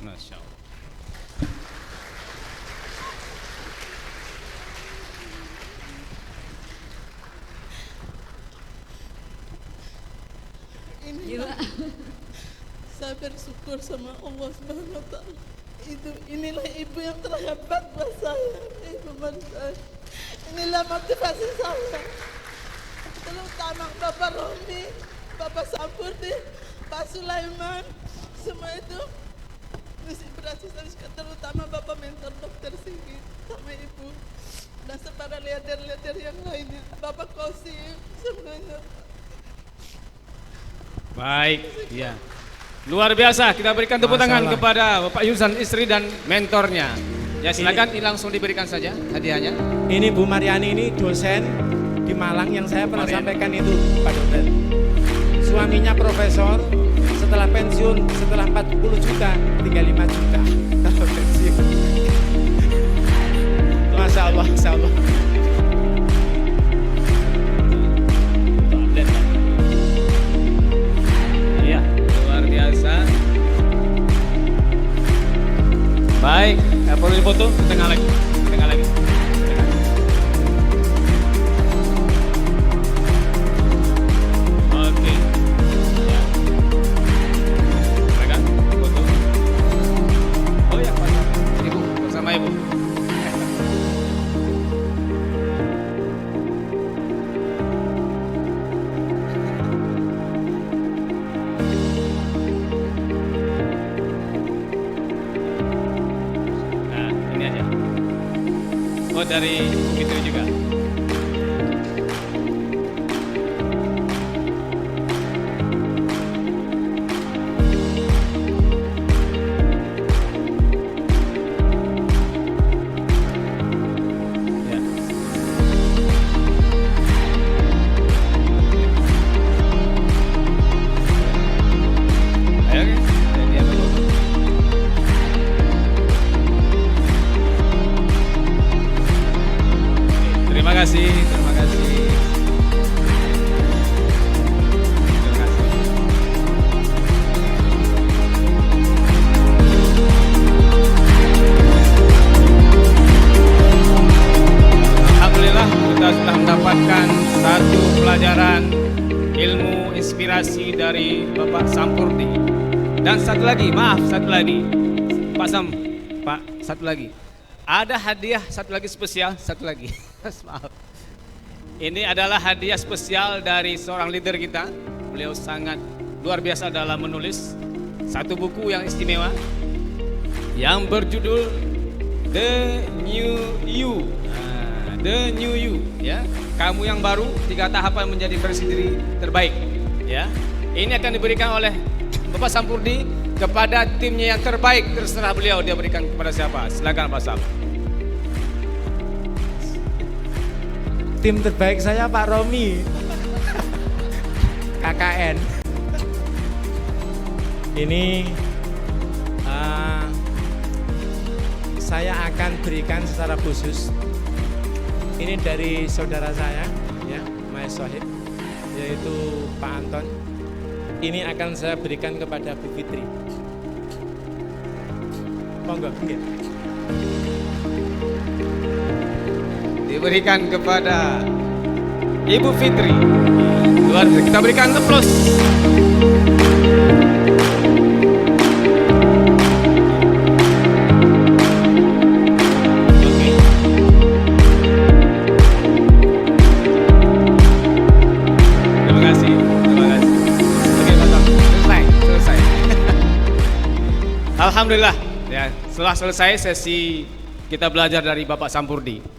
Masya Allah. Inilah saya bersyukur sama Allah Subhanahu wa taala. Inilah ibu yang terhebat buat saya, Ibu Marjani. Inilah motivasi saya. Terutama Bapak Romi, Bapak Sampurdi, Pak Sulaiman, semua itu inspirasi saya, terutama Bapak mentor Dokter Sigi sama Ibu dan para leader-leader yang lainnya, Bapak Kosi, semuanya. Baik, ya. Luar biasa, kita berikan tepuk tangan kepada Bapak Yuzan istri dan mentornya. Ya silakan langsung diberikan saja hadiahnya. Ini Bu Mariani ini dosen di Malang yang saya pernah sampaikan itu, Pak Dokter. Suaminya profesor, setelah pensiun, setelah 40 juta, tinggal 5 juta. Kalau pensiun. Masya Allah, Masya Allah. Iya, luar biasa. Baik, perlu difoto, tengah lagi. Oke. Ya. Silakan, foto. Oh ya, Pak. Ibu, bersama Ibu. Nah, ini aja. Oh, dari Bukit juga. Ya. Ayo, jadi apa dulu? Terima kasih, terima kasih. Terima kasih. Alhamdulillah kita sudah mendapatkan satu pelajaran ilmu inspirasi dari Bapak Sampurdi. Dan satu lagi, maaf, satu lagi. Pak Sam, Pak, satu lagi. Ada hadiah satu lagi spesial, satu lagi. Maaf. Ini adalah hadiah spesial dari seorang leader kita. Beliau sangat luar biasa dalam menulis satu buku yang istimewa yang berjudul The new you. Nah, the new you, ya. Kamu yang baru, 3 tahapan menjadi versi diri terbaik, ya. Ini akan diberikan oleh Bapak Sampurdi kepada timnya yang terbaik, terserah beliau dia berikan kepada siapa. Silakan Pak Sam. Tim terbaik saya Pak Romi, KKN. Ini saya akan berikan secara khusus. Ini dari saudara saya, ya, Mas Sohib, yaitu Pak Anton. Ini akan saya berikan kepada Bu Fitri. Monggo, nggih. Diberikan kepada Ibu Fitri. Luar biasa, kita berikan aplaus. Oke. Terima kasih. Oke, Pak, selesai. Alhamdulillah, ya, setelah selesai sesi kita belajar dari Bapak Sampurdi.